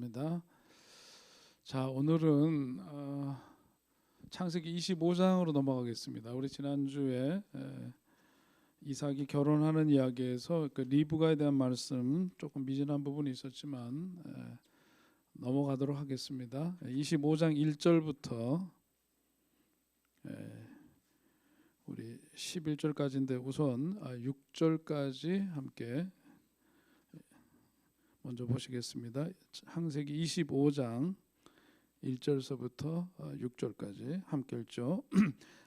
입니다. 자, 오늘은 창세기 25장으로 넘어가겠습니다. 우리 지난주에 이삭이 결혼하는 이야기에서 그 리브가에 대한 말씀 조금 미진한 부분이 있었지만 넘어가도록 하겠습니다. 25장 1절부터 우리 11절까지인데 우선 6절까지 함께 먼저 보시겠습니다. 창세기 25장 1절서부터 6절까지 함께 읽죠.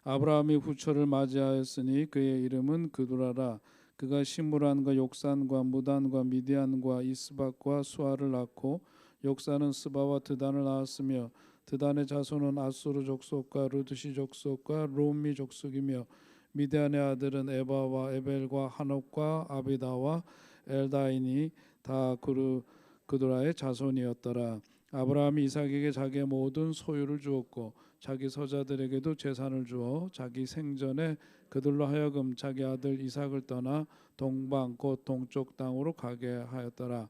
아브라함이 후처를 맞이하였으니 그의 이름은 그두라라. 그가 시므란과 욕산과 무단과 미디안과 이스박과 수아를 낳고 욕산은 스바와 드단을 낳았으며 드단의 자손은 아수르 족속과 루드시 족속과 롬미 족속이며 미디안의 아들은 에바와 에벨과 한옥과 아비다와 엘다인이 다 그두라의 자손이었더라. 아브라함이 이삭에게 자기의 모든 소유를 주었고 자기 서자들에게도 재산을 주어 자기 생전에 그들로 하여금 자기 아들 이삭을 떠나 동방 곧 동쪽 땅으로 가게 하였더라.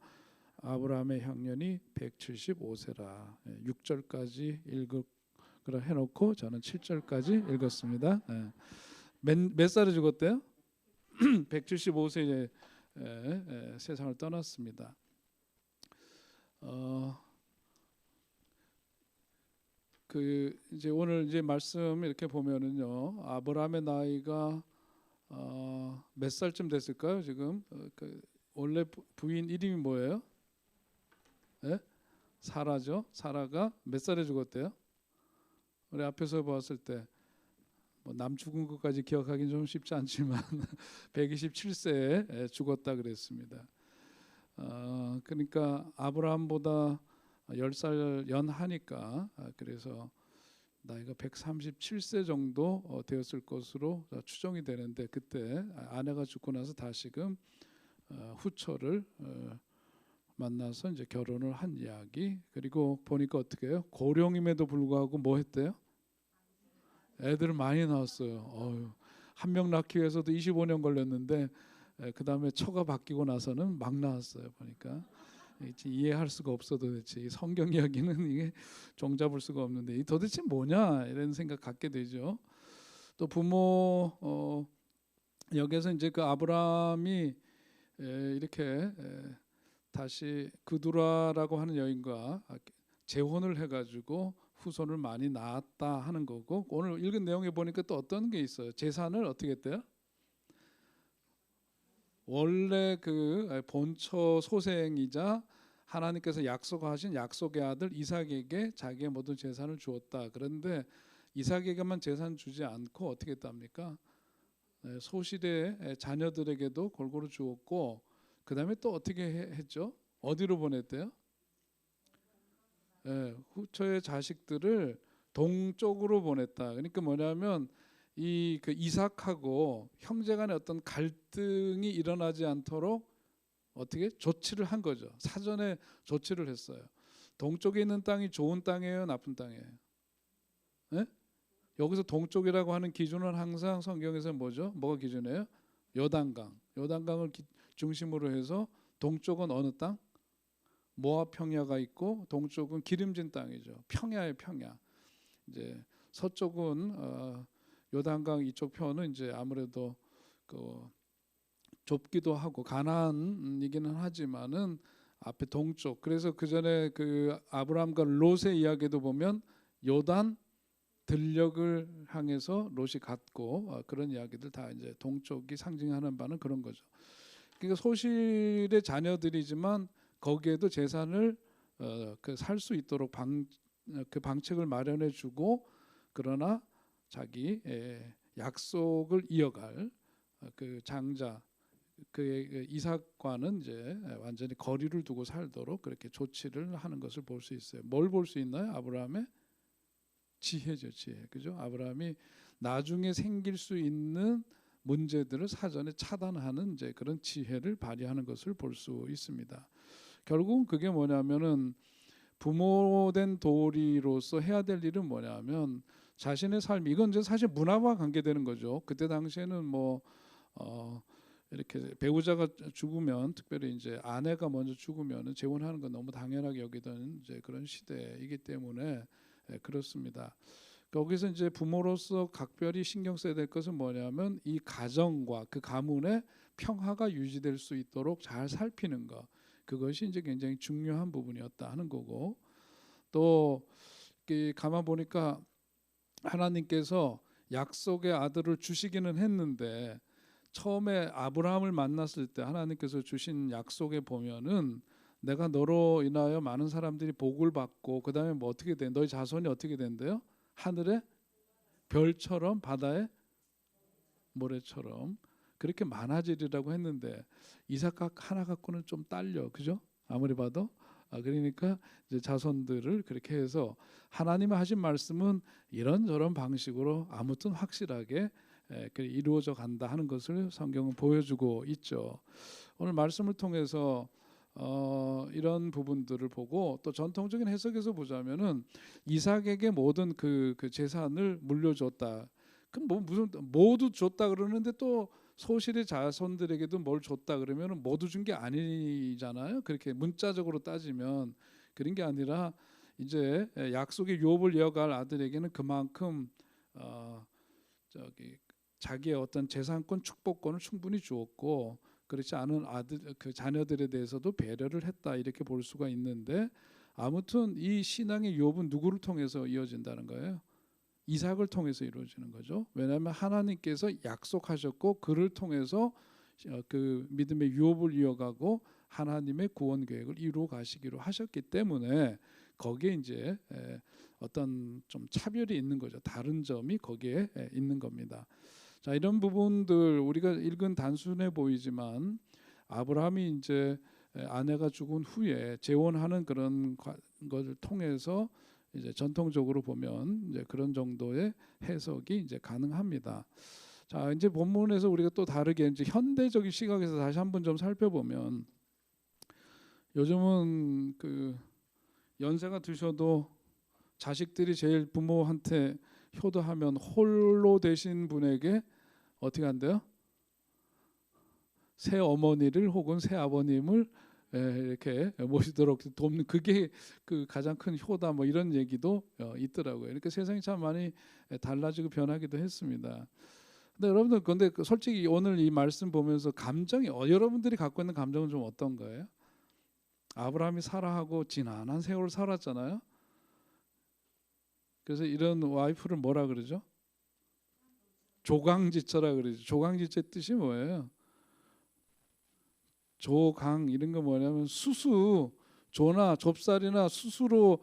아브라함의 향년이 175세라. 6절까지 읽으라 해놓고 저는 7절까지 읽었습니다. 몇 살에 죽었대요? 175세에 세상을 떠났습니다. 이제 오늘 이제 말씀 이렇게 보면은요, 아브라함의 나이가 몇 살쯤 됐을까요? 지금 원래 부인 이름이 뭐예요? 사라죠. 사라가 몇 살에 죽었대요? 우리 앞에서 봤을 때 뭐 남 죽은 것까지 기억하기는 좀 쉽지 않지만 127세에 죽었다 그랬습니다. 그러니까 아브라함보다 10살 연하니까 그래서 나이가 137세 정도 되었을 것으로 추정이 되는데 그때 아내가 죽고 나서 다시금 후처를 만나서 이제 결혼을 한 이야기. 그리고 보니까 어떻게 해요? 고령임에도 불구하고 뭐 했대요? 애들을 많이 낳았어요. 한 명 낳기 위해서도 25년 걸렸는데 그 다음에 처가 바뀌고 나서는 막 낳았어요. 보니까 이해할 수가 없어. 도대체 이 성경 이야기는 이게 종잡을 수가 없는데 이 도대체 뭐냐 이런 생각 갖게 되죠. 또 부모 여기서 이제 그 아브라함이 이렇게 다시 그두라라고 하는 여인과 재혼을 해가지고 후손을 많이 낳았다 하는 거고, 오늘 읽은 내용에 보니까 또 어떤 게 있어요. 재산을 어떻게 했대요? 원래 그 본처 소생이자 하나님께서 약속하신 약속의 아들 이삭에게 자기의 모든 재산을 주었다. 그런데 이삭에게만 재산 주지 않고 어떻게 했답니까? 소실의 자녀들에게도 골고루 주었고, 그 다음에 또 어떻게 했죠? 어디로 보냈대요? 후처의 자식들을 동쪽으로 보냈다. 그러니까 뭐냐면 이 그 이삭하고 형제간의 어떤 갈등이 일어나지 않도록 어떻게 조치를 한 거죠. 사전에 조치를 했어요. 동쪽에 있는 땅이 좋은 땅이에요, 나쁜 땅이에요? 여기서 동쪽이라고 하는 기준은 항상 성경에서 뭐죠? 뭐가 기준이에요? 요단강. 요단강을 중심으로 해서 동쪽은 어느 땅? 모압 평야가 있고 동쪽은 기름진 땅이죠. 평야의 평야. 이제 서쪽은 요단강 이쪽 편은 이제 아무래도 그 좁기도 하고 가나안이기는 하지만은 앞에 동쪽. 그래서 그 전에 그 아브라함과 롯의 이야기도 보면 요단 들녘을 향해서 롯이 갔고 그런 이야기들 다 이제 동쪽이 상징하는 바는 그런 거죠. 그러니까 소실의 자녀들이지만 거기에도 재산을 살 수 있도록 그 방책을 마련해 주고, 그러나 자기 약속을 이어갈 그 장자 그 이삭과는 이제 완전히 거리를 두고 살도록 그렇게 조치를 하는 것을 볼 수 있어요. 뭘 볼 수 있나요? 아브라함의 지혜죠, 지혜. 그죠? 아브라함이 나중에 생길 수 있는 문제들을 사전에 차단하는 이제 그런 지혜를 발휘하는 것을 볼 수 있습니다. 결국은 그게 뭐냐면은 부모된 도리로서 해야 될 일은 뭐냐면 자신의 삶, 이건 이제 사실 문화와 관계되는 거죠. 그때 당시에는 뭐 이렇게 배우자가 죽으면, 특별히 이제 아내가 먼저 죽으면 재혼하는 건 너무 당연하게 여기던 이제 그런 시대이기 때문에 그렇습니다. 거기서 이제 부모로서 각별히 신경 써야 될 것은 뭐냐면 이 가정과 그 가문의 평화가 유지될 수 있도록 잘 살피는 것, 그것이 이제 굉장히 중요한 부분이었다 하는 거고, 또 가만 보니까 하나님께서 약속의 아들을 주시기는 했는데 처음에 아브라함을 만났을 때 하나님께서 주신 약속에 보면은 내가 너로 인하여 많은 사람들이 복을 받고 그 다음에 뭐 어떻게 돼? 너희 자손이 어떻게 된대요? 하늘의 별처럼 바다의 모래처럼 그렇게 많아지리라고 했는데 이삭 하나 갖고는 좀 딸려, 그죠? 아무리 봐도. 그러니까 이제 자손들을 그렇게 해서 하나님이 하신 말씀은 이런저런 방식으로 아무튼 확실하게 이루어져 간다 하는 것을 성경은 보여주고 있죠. 오늘 말씀을 통해서 이런 부분들을 보고 또 전통적인 해석에서 보자면은 이삭에게 모든 그 재산을 물려줬다. 그럼 뭐 무슨 모두 줬다 그러는데 또 소실의 자손들에게도 뭘 줬다 그러면은 모두 준 게 아니잖아요. 그렇게 문자적으로 따지면 그런 게 아니라 이제 약속의 유업을 이어갈 아들에게는 그만큼 자기의 어떤 재산권, 축복권을 충분히 주었고 그렇지 않은 아들 그 자녀들에 대해서도 배려를 했다 이렇게 볼 수가 있는데 아무튼 이 신앙의 유업은 누구를 통해서 이어진다는 거예요? 이삭을 통해서 이루어지는 거죠. 왜냐하면 하나님께서 약속하셨고 그를 통해서 그 믿음의 유업을 이어가고 하나님의 구원 계획을 이루어 가시기로 하셨기 때문에 거기에 이제 어떤 좀 차별이 있는 거죠. 다른 점이 거기에 있는 겁니다. 자, 이런 부분들 우리가 읽은 단순해 보이지만 아브라함이 이제 아내가 죽은 후에 재혼하는 그런 것을 통해서 이제 전통적으로 보면 이제 그런 정도의 해석이 이제 가능합니다. 자, 이제 본문에서 우리가 또 다르게 이제 현대적인 시각에서 다시 한번 좀 살펴보면 요즘은 그 연세가 드셔도 자식들이 제일 부모한테 효도하면 홀로 되신 분에게 어떻게 한대요? 새 어머니를 혹은 새 아버님을 이렇게 모시도록 돕는 그게 그 가장 큰 효다 뭐 이런 얘기도 있더라고요. 그러니까 세상이 참 많이 달라지고 변하기도 했습니다. 근데 여러분들 근데 솔직히 오늘 이 말씀 보면서 감정이 여러분들이 갖고 있는 감정은 좀 어떤 거예요? 아브라함이 사라하고 지난한 세월을 살았잖아요. 그래서 이런 와이프를 뭐라 그러죠? 조강지처라 그러죠. 조강지처의 뜻이 뭐예요? 조강 이런 거 뭐냐면 수수 조나 좁쌀이나 수수로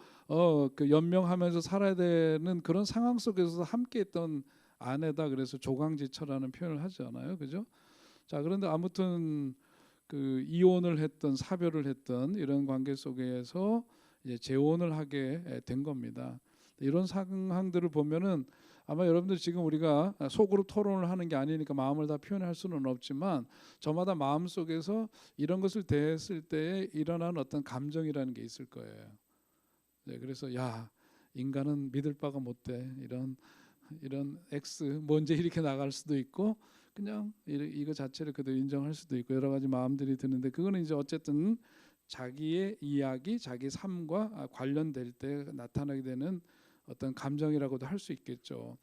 그 연명하면서 살아야 되는 그런 상황 속에서 함께했던 아내다. 그래서 조강지처라는 표현을 하지 않아요, 그죠? 자, 그런데 아무튼 그 이혼을 했던 사별을 했던 이런 관계 속에서 이제 재혼을 하게 된 겁니다. 이런 상황들을 보면은 아마 여러분들 지금 우리가 속으로 토론을 하는 게 아니니까 마음을 다 표현할 수는 없지만 저마다 마음 속에서 이런 것을 대했을 때에 일어나는 어떤 감정이라는 게 있을 거예요. 네, 그래서 야 인간은 믿을 바가 못돼 이런 X 먼저 이렇게 나갈 수도 있고 그냥 이거 자체를 그대로 인정할 수도 있고 여러 가지 마음들이 드는데 그거는 이제 어쨌든 자기의 이야기, 자기 삶과 관련될 때 나타나게 되는 어떤 감정이라고도 할 수 있겠죠.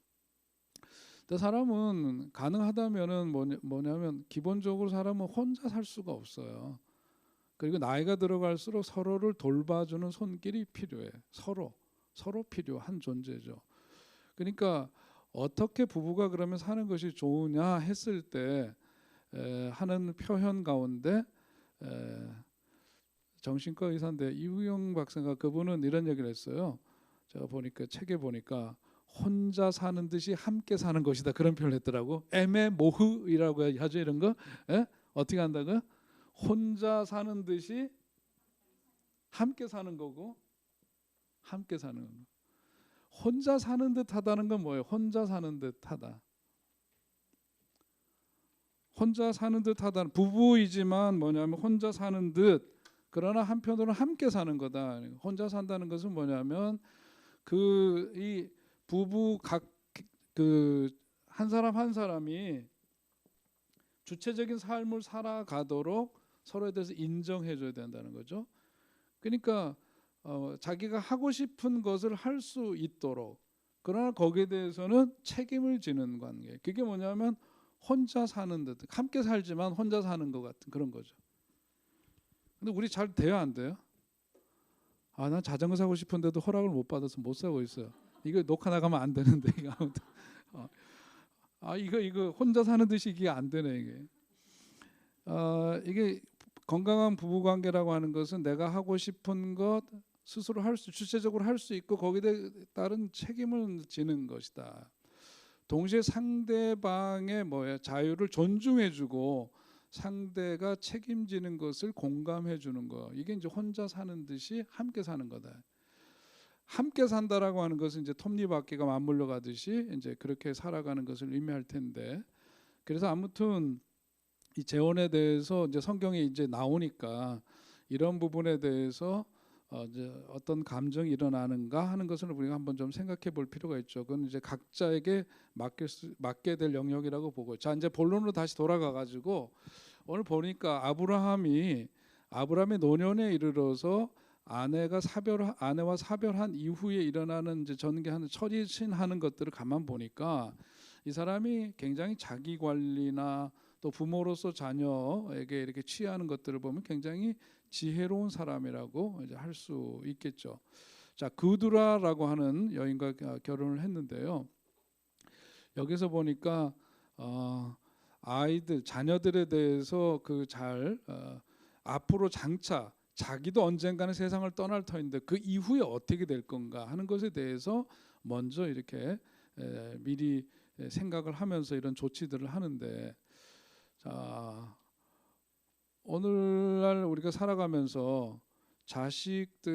근데 사람은 가능하다면은 뭐냐면 기본적으로 사람은 혼자 살 수가 없어요. 그리고 나이가 들어갈수록 서로를 돌봐주는 손길이 필요해. 서로 필요한 존재죠. 그러니까 어떻게 부부가 그러면 사는 것이 좋으냐 했을 때 하는 표현 가운데 정신과 의사인데 이우영 박사가 그분은 이런 얘기를 했어요. 제가 보니까 책에 보니까 혼자 사는 듯이 함께 사는 것이다 그런 표현을 했더라고. 애매모호이라고 하죠 이런 거. 어떻게 한다고요? 혼자 사는 듯이 함께 사는 거고 함께 사는 거. 혼자 사는 듯하다는 건 뭐예요? 혼자 사는 듯하다. 혼자 사는 듯하다는 부부이지만 뭐냐면 혼자 사는 듯 그러나 한편으로는 함께 사는 거다. 혼자 산다는 것은 뭐냐면 그 이 부부 각 그 한 사람 한 사람이 주체적인 삶을 살아가도록 서로에 대해서 인정해줘야 된다는 거죠. 그러니까 자기가 하고 싶은 것을 할 수 있도록, 그러나 거기에 대해서는 책임을 지는 관계. 그게 뭐냐면 혼자 사는 듯, 함께 살지만 혼자 사는 것 같은 그런 거죠. 근데 우리 잘 돼요, 안 돼요? 난 자전거 사고 싶은데도 허락을 못 받아서 못 사고 있어요. 이거 녹화 나가면 안 되는데 이거 아무튼 이거 혼자 사는 듯이 이게 안 되네 이게. 이게 건강한 부부 관계라고 하는 것은 내가 하고 싶은 것 스스로 주체적으로 할 수 있고 거기에 따른 책임을 지는 것이다. 동시에 상대방의 자유를 존중해주고 상대가 책임지는 것을 공감해주는 거. 이게 이제 혼자 사는 듯이 함께 사는 거다. 함께 산다라고 하는 것은 이제 톱니바퀴가 맞물려 가듯이 이제 그렇게 살아가는 것을 의미할 텐데, 그래서 아무튼 이 재혼에 대해서 이제 성경에 이제 나오니까 이런 부분에 대해서 이제 어떤 감정이 일어나는가 하는 것을 우리가 한번 좀 생각해 볼 필요가 있죠. 그건 이제 각자에게 맡게 될 영역이라고 보고. 자, 이제 본론으로 다시 돌아가 가지고 오늘 보니까 아브라함의 노년에 이르러서 아내와 사별한 이후에 일어나는 이제 전개하는 처리신하는 것들을 가만 보니까 이 사람이 굉장히 자기 관리나 또 부모로서 자녀에게 이렇게 취하는 것들을 보면 굉장히 지혜로운 사람이라고 이제 할 수 있겠죠. 자, 그두라라고 하는 여인과 결혼을 했는데요. 여기서 보니까 자녀들에 대해서 앞으로 장차 자기도 언젠가는 세상을 떠날 터인데 그 이후에 어떻게 될 건가 하는 것에 대해서 먼저 이렇게 미리 생각을 하면서 이런 조치들을 하는데, 자, 오늘날 우리가 살아가면서 자식들의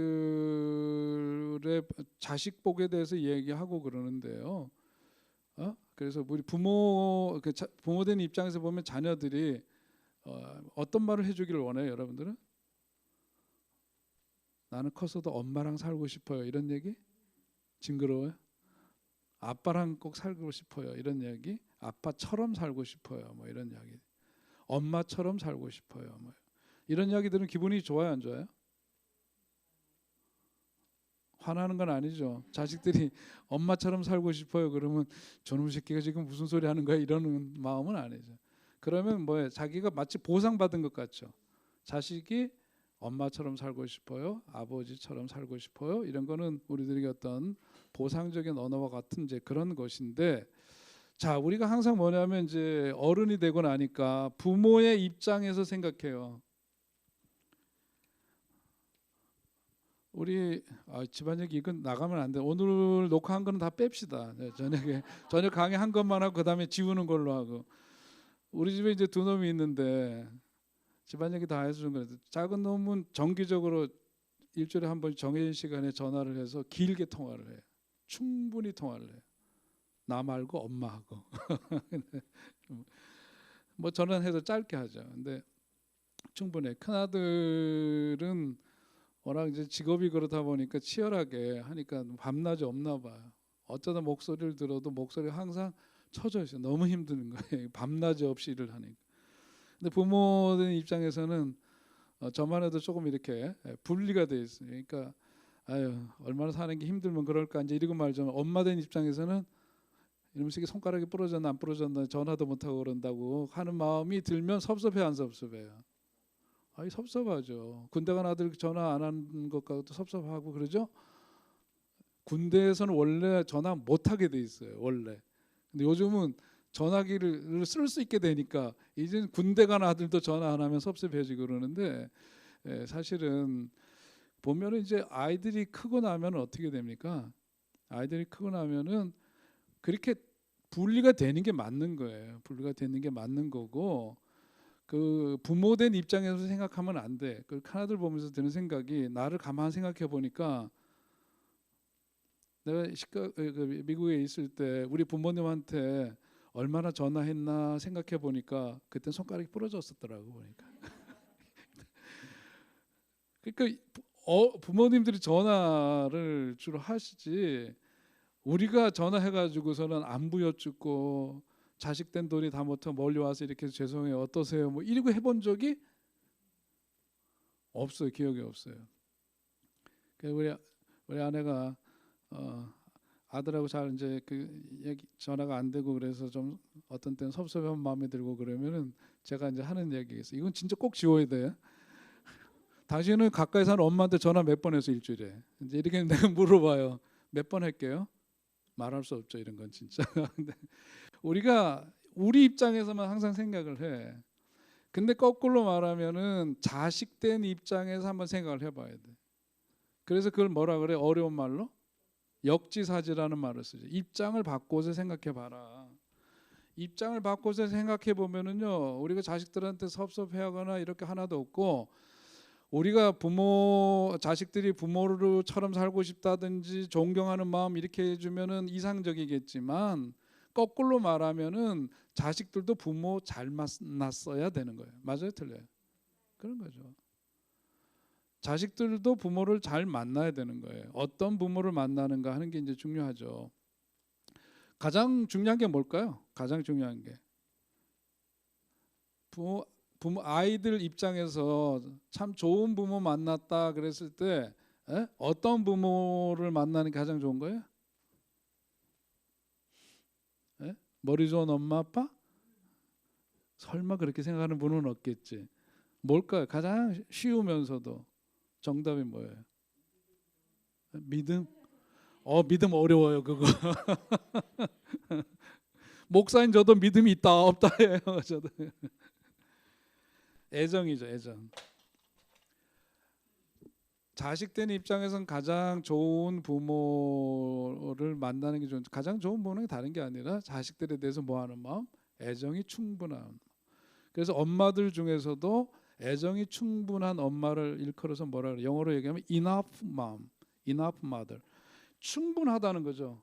자식복에 대해서 얘기하고 그러는데요. 그래서 우리 부모된 입장에서 보면 자녀들이 어떤 말을 해주기를 원해요, 여러분들은? 나는 커서도 엄마랑 살고 싶어요, 이런 얘기? 징그러워요? 아빠랑 꼭 살고 싶어요, 이런 얘기? 아빠처럼 살고 싶어요, 뭐 이런 이야기. 엄마처럼 살고 싶어요, 뭐 이런 이야기들은 기분이 좋아요, 안 좋아요? 화나는 건 아니죠. 자식들이 엄마처럼 살고 싶어요 그러면 저놈 새끼가 지금 무슨 소리 하는 거야 이러는 마음은 아니죠. 그러면 자기가 마치 보상받은 것 같죠. 자식이 엄마처럼 살고 싶어요, 아버지처럼 살고 싶어요, 이런 거는 우리들에게 어떤 보상적인 언어와 같은 이제 그런 것인데, 자, 우리가 항상 뭐냐면 이제 어른이 되고 나니까 부모의 입장에서 생각해요. 우리 집안일 이건 나가면 안 돼. 오늘 녹화한 거는 다 뺍시다. 네, 저녁 강의 한 것만 하고 그다음에 지우는 걸로 하고. 우리 집에 이제 두 놈이 있는데 집안얘기 다 해주는 거예요. 작은 놈은 정기적으로 일주일에 한 번 정해진 시간에 전화를 해서 길게 통화를 해요. 충분히 통화를 해요. 나 말고 엄마하고. 뭐 전화해서 짧게 하죠. 근데 충분해. 큰아들은 워낙 이제 직업이 그렇다 보니까 치열하게 하니까 밤낮이 없나 봐요. 어쩌다 목소리를 들어도 목소리가 항상 처져 있어요. 너무 힘드는 거예요. 밤낮이 없이 일을 하니까. 근데 부모들 입장에서는 저만 해도 조금 이렇게 분리가 돼 있어요. 그러니까 얼마나 사는 게 힘들면 그럴까 이제 이러고 말죠. 엄마 된 입장에서는 이놈 새끼 손가락이 부러졌나 안 부러졌나 전화도 못 하고 그런다고 하는 마음이 들면 섭섭해 안 섭섭해요? 섭섭하죠. 군대 간 아들 전화 안 하는 것 같도 섭섭하고 그러죠. 군대에서는 원래 전화 못 하게 돼 있어요, 원래. 근데 요즘은 전화기를 쓸 수 있게 되니까 이제 군대 간 아들도 전화 안 하면 섭섭해지고 그러는데, 사실은 보면은 이제 아이들이 크고 나면 어떻게 됩니까? 아이들이 크고 나면은 그렇게 분리가 되는 게 맞는 거예요. 분리가 되는 게 맞는 거고, 그 부모된 입장에서 생각하면 안 돼. 그 큰아들 보면서 드는 생각이, 나를 가만 생각해 보니까 내가 미국에 있을 때 우리 부모님한테 얼마나 전화했나 생각해 보니까 그때 손가락이 부러졌었더라고 보니까. 그러니까 부모님들이 전화를 주로 하시지 우리가 전화해가지고서는 안부 여쭙고 자식 된 돈이 다 못해 멀리 와서 이렇게 죄송해요 어떠세요 뭐 이러고 해본 적이 없어요. 기억이 없어요. 그래서 우리 아내가 아들하고 잘 이제 그 얘기 전화가 안 되고 그래서 좀 어떤 때는 섭섭한 마음이 들고 그러면은 제가 이제 하는 얘기가 있어요. 이건 진짜 꼭 지워야 돼. 당신은 가까이 사는 엄마한테 전화 몇 번 해서 일주일에 이제 이렇게 내가 물어봐요. 몇 번 할게요? 말할 수 없죠. 이런 건 진짜. 근데 우리가 우리 입장에서만 항상 생각을 해. 근데 거꾸로 말하면은 자식된 입장에서 한번 생각을 해봐야 돼. 그래서 그걸 뭐라 그래? 어려운 말로 역지사지라는 말을 쓰죠. 입장을 바꿔서 생각해봐라. 입장을 바꿔서 생각해 보면은요, 우리가 자식들한테 섭섭해하거나 이렇게 하나도 없고, 우리가 자식들이 부모처럼 살고 싶다든지 존경하는 마음 이렇게 해주면은 이상적이겠지만, 거꾸로 말하면은 자식들도 부모 잘 만났어야 되는 거예요. 맞아요, 틀려요? 그런 거죠. 자식들도 부모를 잘 만나야 되는 거예요. 어떤 부모를 만나는가 하는 게 이제 중요하죠. 가장 중요한 게 뭘까요? 가장 중요한 게 부모 아이들 입장에서 참 좋은 부모 만났다 그랬을 때 어떤 부모를 만나는 게 가장 좋은 거예요? 머리 좋은 엄마 아빠? 설마 그렇게 생각하는 분은 없겠지. 뭘까요? 가장 쉬우면서도 정답이 뭐예요? 믿음? 믿음 어려워요 그거. 목사인 저도 믿음이 있다 없다 해요. 저도. 애정이죠, 애정. 자식된 입장에서는 가장 좋은 부모를 만나는 게 좋은, 가장 좋은 부모는 다른 게 아니라 자식들에 대해서 뭐하는 마음? 애정이 충분한. 그래서 엄마들 중에서도 애정이 충분한 엄마를 일컬어서 뭐라 그래요? 영어로 얘기하면 enough mom, enough mother. 충분하다는 거죠.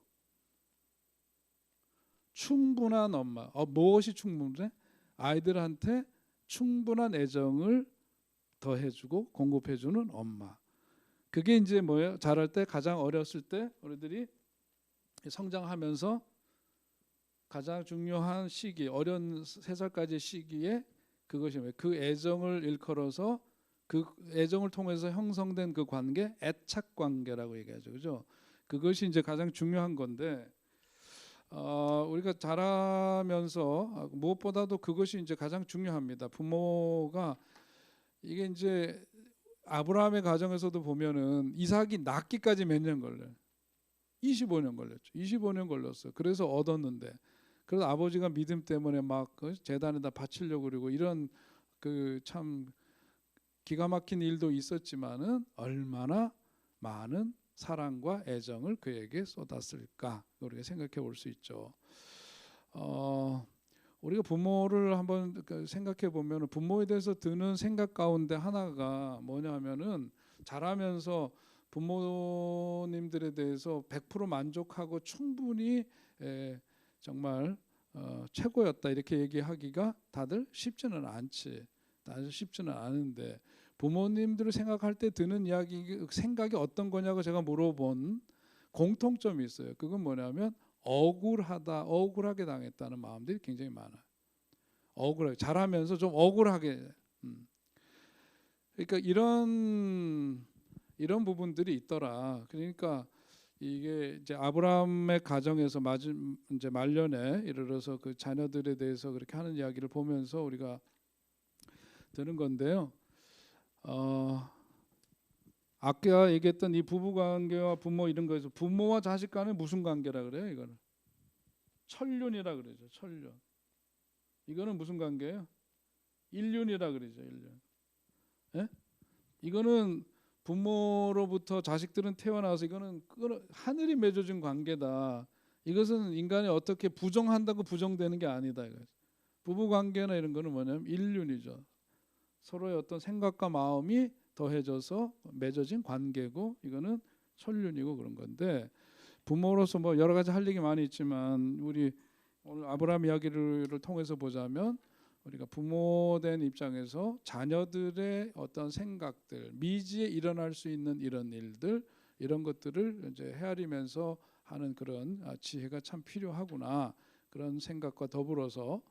충분한 엄마. 무엇이 충분해? 아이들한테 충분한 애정을 더해주고 공급해주는 엄마. 그게 이제 뭐예요? 자랄 때 가장 어렸을 때 우리들이 성장하면서 가장 중요한 시기, 어린 3살까지 시기에 그것이 뭐예요? 그 애정을 일컬어서 그 애정을 통해서 형성된 그 관계, 애착 관계라고 얘기하죠, 그죠? 그것이 이제 가장 중요한 건데 우리가 자라면서 무엇보다도 그것이 이제 가장 중요합니다. 부모가 이게 이제 아브라함의 가정에서도 보면은 이삭이 낳기까지 몇 년 걸려요? 25년 걸렸죠. 25년 걸렸어요. 그래서 얻었는데 그래서 아버지가 믿음 때문에 막 제단에다 바치려고 그러고 이런 그 참 기가 막힌 일도 있었지만은 얼마나 많은 사랑과 애정을 그에게 쏟았을까 우리가 생각해 볼 수 있죠. 우리가 부모를 한번 생각해 보면 부모에 대해서 드는 생각 가운데 하나가 뭐냐면은 자라면서 부모님들에 대해서 100% 만족하고 충분히 정말 최고였다 이렇게 얘기하기가 다들 쉽지는 않지. 다들 쉽지는 않은데 부모님들을 생각할 때 드는 이야기 생각이 어떤 거냐고 제가 물어본 공통점이 있어요. 그건 뭐냐면 억울하게 당했다는 마음들이 굉장히 많아요. 억울하게 자라면서 좀 억울하게. 그러니까 이런 부분들이 있더라. 그러니까 이게 이제 아브라함의 가정에서 이제 말년에 이르러서 그 자녀들에 대해서 그렇게 하는 이야기를 보면서 우리가 드는 건데요. 아까 얘기했던 이 부부 관계와 부모 이런 거에서 부모와 자식 간에 무슨 관계라 그래요? 이거는 천륜이라 그러죠. 천륜. 이거는 무슨 관계예요? 일륜이라 그러죠. 일륜. 예? 이거는 부모로부터 자식들은 태어나서 이거는 하늘이 맺어준 관계다. 이것은 인간이 어떻게 부정한다고 부정되는 게 아니다. 부부 관계나 이런 거는 뭐냐면 일륜이죠. 서로의 어떤 생각과 마음이 더해져서 맺어진 관계고 이거는 천륜이고 그런 건데 부모로서 뭐 여러 가지 할 얘기 많이 있지만 우리 오늘 아브라함 이야기를 통해서 보자면 우리가 부모된 입장에서 자녀들의 어떤 생각들 미지에 일어날 수 있는 이런 일들 이런 것들을 이제 헤아리면서 하는 그런 지혜가 참 필요하구나 그런 생각과 더불어서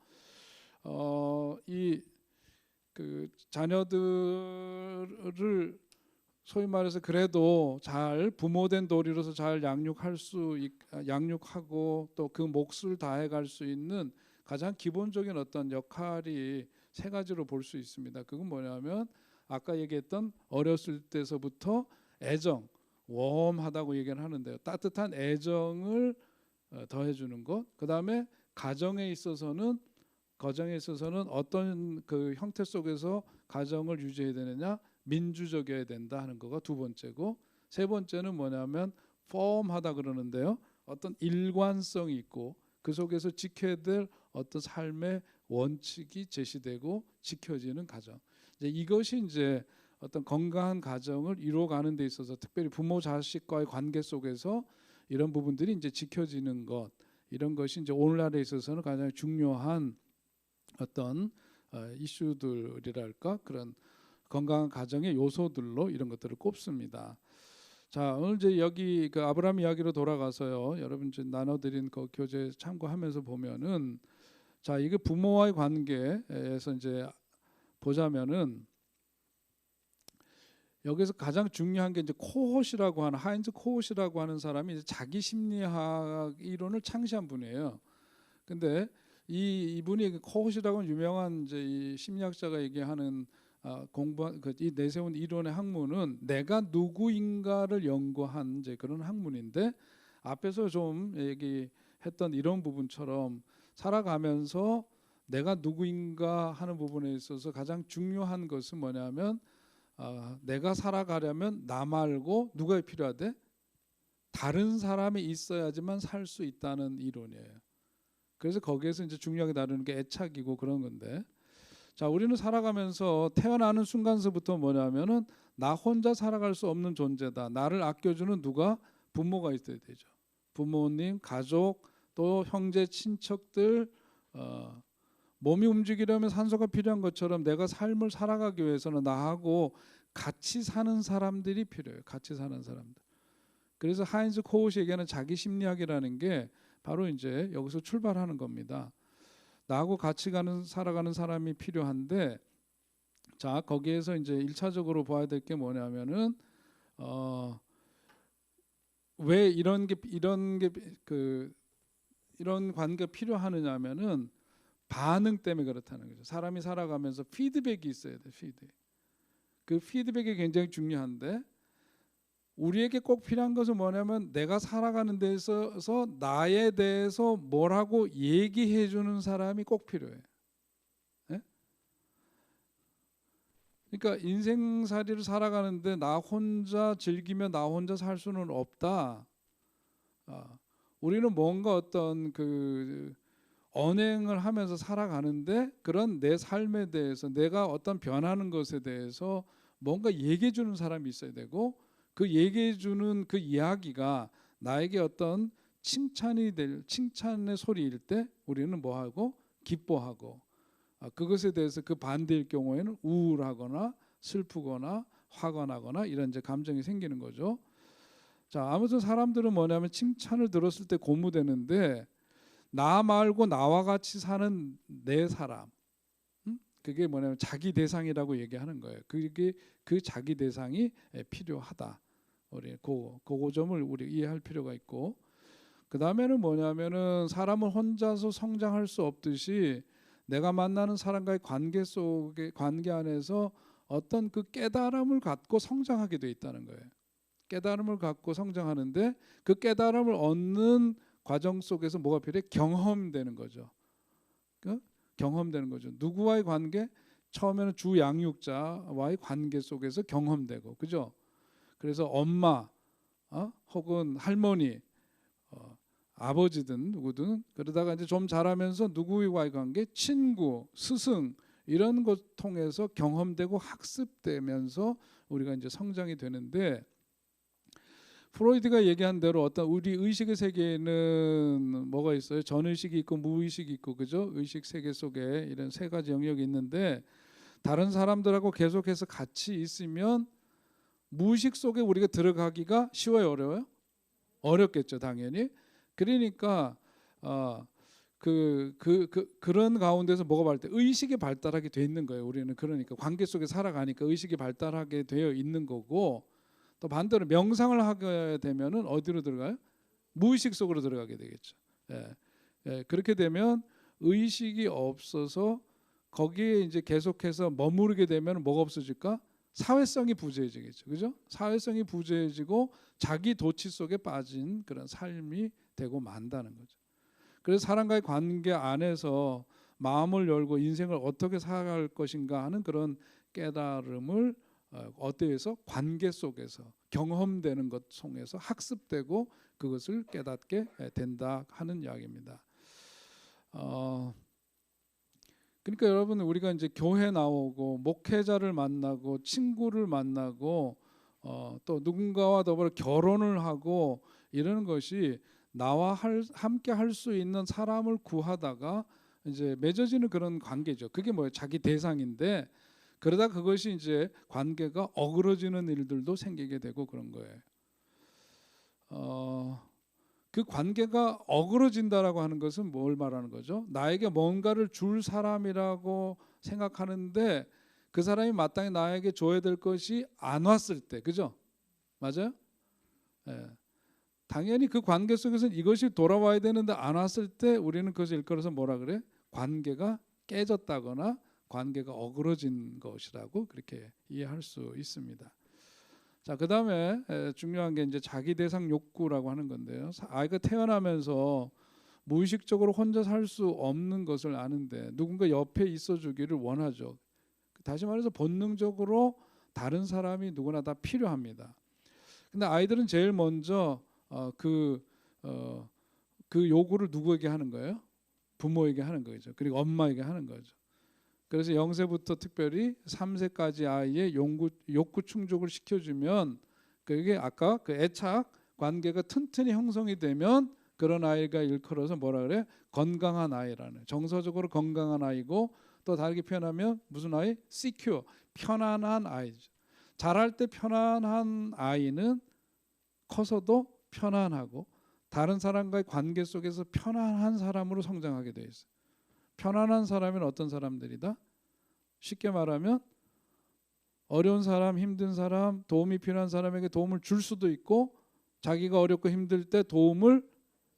이 그 자녀들을 소위 말해서 그래도 잘 부모된 도리로서 잘 양육하고 또 그 몫을 다해갈 수 있는 가장 기본적인 어떤 역할이 세 가지로 볼 수 있습니다. 그건 뭐냐면 아까 얘기했던 어렸을 때서부터 애정, 웜하다고 얘기를 하는데요. 따뜻한 애정을 더해주는 것. 그 다음에 가정에 있어서는 어떤 그 형태 속에서 가정을 유지해야 되느냐, 민주적이어야 된다 하는 거가 두 번째고, 세 번째는 뭐냐면 펌하다 그러는데요. 어떤 일관성이 있고 그 속에서 지켜야 될 어떤 삶의 원칙이 제시되고 지켜지는 가정. 이것이 이제 어떤 건강한 가정을 이루어가는 데 있어서 특별히 부모 자식과의 관계 속에서 이런 부분들이 이제 지켜지는 것, 이런 것이 이제 오늘날에 있어서는 가장 중요한 어떤 이슈들이랄까, 그런 건강한 가정의 요소들로 이런 것들을 꼽습니다. 자, 오늘 이제 여기 그 아브라함 이야기로 돌아가서요. 여러분 이제 나눠드린 그 교재 참고하면서 보면은, 자, 이게 부모와의 관계에서 이제 보자면은 여기서 가장 중요한 게 이제 코호시라고 하는 하인즈 코호시라고 하는 사람이 이제 자기 심리학 이론을 창시한 분이에요. 근데 이분이 코호시라고 하는 유명한 이제 이 심리학자가 얘기하는 공부한 이 내세운 이론의 학문은 내가 누구인가를 연구한 이제 그런 학문인데, 앞에서 좀 얘기했던 이런 부분처럼 살아가면서 내가 누구인가 하는 부분에 있어서 가장 중요한 것은 뭐냐면 내가 살아가려면 나 말고 누가 필요하대? 다른 사람이 있어야지만 살 수 있다는 이론이에요. 그래서 거기에서 이제 중요하게 다루는 게 애착이고 그런 건데, 자, 우리는 살아가면서 태어나는 순간서부터 뭐냐면은 나 혼자 살아갈 수 없는 존재다. 나를 아껴주는 누가? 부모가 있어야 되죠. 부모님, 가족, 또 형제, 친척들. 몸이 움직이려면 산소가 필요한 것처럼 내가 삶을 살아가기 위해서는 나하고 같이 사는 사람들이 필요해요. 같이 사는 사람들. 그래서 하인즈 코우시 얘기하는 자기 심리학이라는 게 바로 이제 여기서 출발하는 겁니다. 나하고 같이 살아가는 사람이 필요한데, 자, 거기에서 이제 1차적으로 봐야 될 게 뭐냐면은 왜 이런 관계가 필요하느냐면은 반응 때문에 그렇다는 거죠. 사람이 살아가면서 피드백이 있어야 돼. 그 피드백이 굉장히 중요한데, 우리에게 꼭 필요한 것은 뭐냐면 내가 살아가는 데 있어서 나에 대해서 뭐라고 얘기해 주는 사람이 꼭 필요해. 네? 그러니까 인생살이를 살아가는데 나 혼자 즐기며 나 혼자 살 수는 없다. 우리는 뭔가 어떤 그 언행을 하면서 살아가는데, 그런 내 삶에 대해서 내가 어떤 변하는 것에 대해서 뭔가 얘기해 주는 사람이 있어야 되고, 그 얘기해 주는 그 이야기가 나에게 어떤 칭찬의 소리일 때 우리는 뭐하고? 기뻐하고, 그것에 대해서 그 반대일 경우에는 우울하거나 슬프거나 화가 나거나 이런 이제 감정이 생기는 거죠. 자, 아무튼 사람들은 뭐냐면 칭찬을 들었을 때 고무되는데, 나 말고 나와 같이 사는 내 사람, 그게 뭐냐면 자기 대상이라고 얘기하는 거예요. 그게 그 자기 대상이 필요하다. 우리 그 점을 우리 이해할 필요가 있고, 그 다음에는 뭐냐면은 사람은 혼자서 성장할 수 없듯이 내가 만나는 사람과의 관계 안에서 어떤 그 깨달음을 갖고 성장하게 돼 있다는 거예요. 깨달음을 갖고 성장하는데, 그 깨달음을 얻는 과정 속에서 뭐가 필요해? 경험되는 거죠. 경험되는 거죠. 누구와의 관계? 처음에는 주 양육자와의 관계 속에서 경험되고, 그죠? 그래서 엄마, 혹은 할머니, 아버지든 누구든, 그러다가 이제 좀 자라면서 누구와의 관계? 친구, 스승, 이런 것 통해서 경험되고 학습되면서 우리가 이제 성장이 되는데, 프로이드가 얘기한 대로 어떤 우리 의식의 세계에는 뭐가 있어요? 전의식이 있고 무의식이 있고, 그죠? 의식 세계 속에 이런 세 가지 영역이 있는데, 다른 사람들하고 계속해서 같이 있으면 무의식 속에 우리가 들어가기가 쉬워요, 어려워요? 어렵겠죠, 당연히. 그러니까 그런 가운데서 뭐가 발달? 의식이 발달하게 돼 있는 거예요. 우리는 그러니까 관계 속에 살아가니까 의식이 발달하게 되어 있는 거고, 또 반대로 명상을 하게 되면은 어디로 들어가요? 무의식 속으로 들어가게 되겠죠. 예. 예, 그렇게 되면 의식이 없어서 거기에 이제 계속해서 머무르게 되면 뭐가 없어질까? 사회성이 부재해지겠죠. 그죠? 사회성이 부재해지고 자기 도취 속에 빠진 그런 삶이 되고 만다는 거죠. 그래서 사람과의 관계 안에서 마음을 열고 인생을 어떻게 살아갈 것인가 하는 그런 깨달음을 어디에서? 관계 속에서 경험되는 것 통해서 학습되고 그것을 깨닫게 된다 하는 이야기입니다. 그러니까 여러분, 우리가 이제 교회 나오고 목회자를 만나고 친구를 만나고 또 누군가와 더불어 결혼을 하고 이러는 것이 나와 함께 할 수 있는 사람을 구하다가 이제 맺어지는 그런 관계죠. 그게 뭐예요? 자기 대상인데, 그러다 그것이 이제 관계가 어그러지는 일들도 생기게 되고 그런 거예요. 그 관계가 어그러진다라고 하는 것은 뭘 말하는 거죠? 나에게 뭔가를 줄 사람이라고 생각하는데 그 사람이 마땅히 나에게 줘야 될 것이 안 왔을 때, 그죠? 맞아요? 예. 당연히 그 관계 속에서는 이것이 돌아와야 되는데 안 왔을 때 우리는 그것을 일컬어서 뭐라 그래? 관계가 깨졌다거나 관계가 어그러진 것이라고 그렇게 이해할 수 있습니다. 자, 그다음에 중요한 게 이제 자기 대상 욕구라고 하는 건데요. 아이가 태어나면서 무의식적으로 혼자 살 수 없는 것을 아는데 누군가 옆에 있어 주기를 원하죠. 다시 말해서 본능적으로 다른 사람이 누구나 다 필요합니다. 근데 아이들은 제일 먼저 그 요구를 누구에게 하는 거예요? 부모에게 하는 거죠. 그리고 엄마에게 하는 거죠. 그래서 0세부터 특별히 3세까지 아이의 욕구 충족을 시켜주면, 그게 아까 그 애착 관계가 튼튼히 형성이 되면 그런 아이가 일컬어서 뭐라 그래? 건강한 아이라는, 정서적으로 건강한 아이고, 또 다르게 표현하면 무슨 아이? secure, 편안한 아이죠. 자랄 때 편안한 아이는 커서도 편안하고 다른 사람과의 관계 속에서 편안한 사람으로 성장하게 돼 있어요. 편안한 사람은 어떤 사람들이다? 쉽게 말하면 어려운 사람, 힘든 사람, 도움이 필요한 사람에게 도움을 줄 수도 있고, 자기가 어렵고 힘들 때 도움을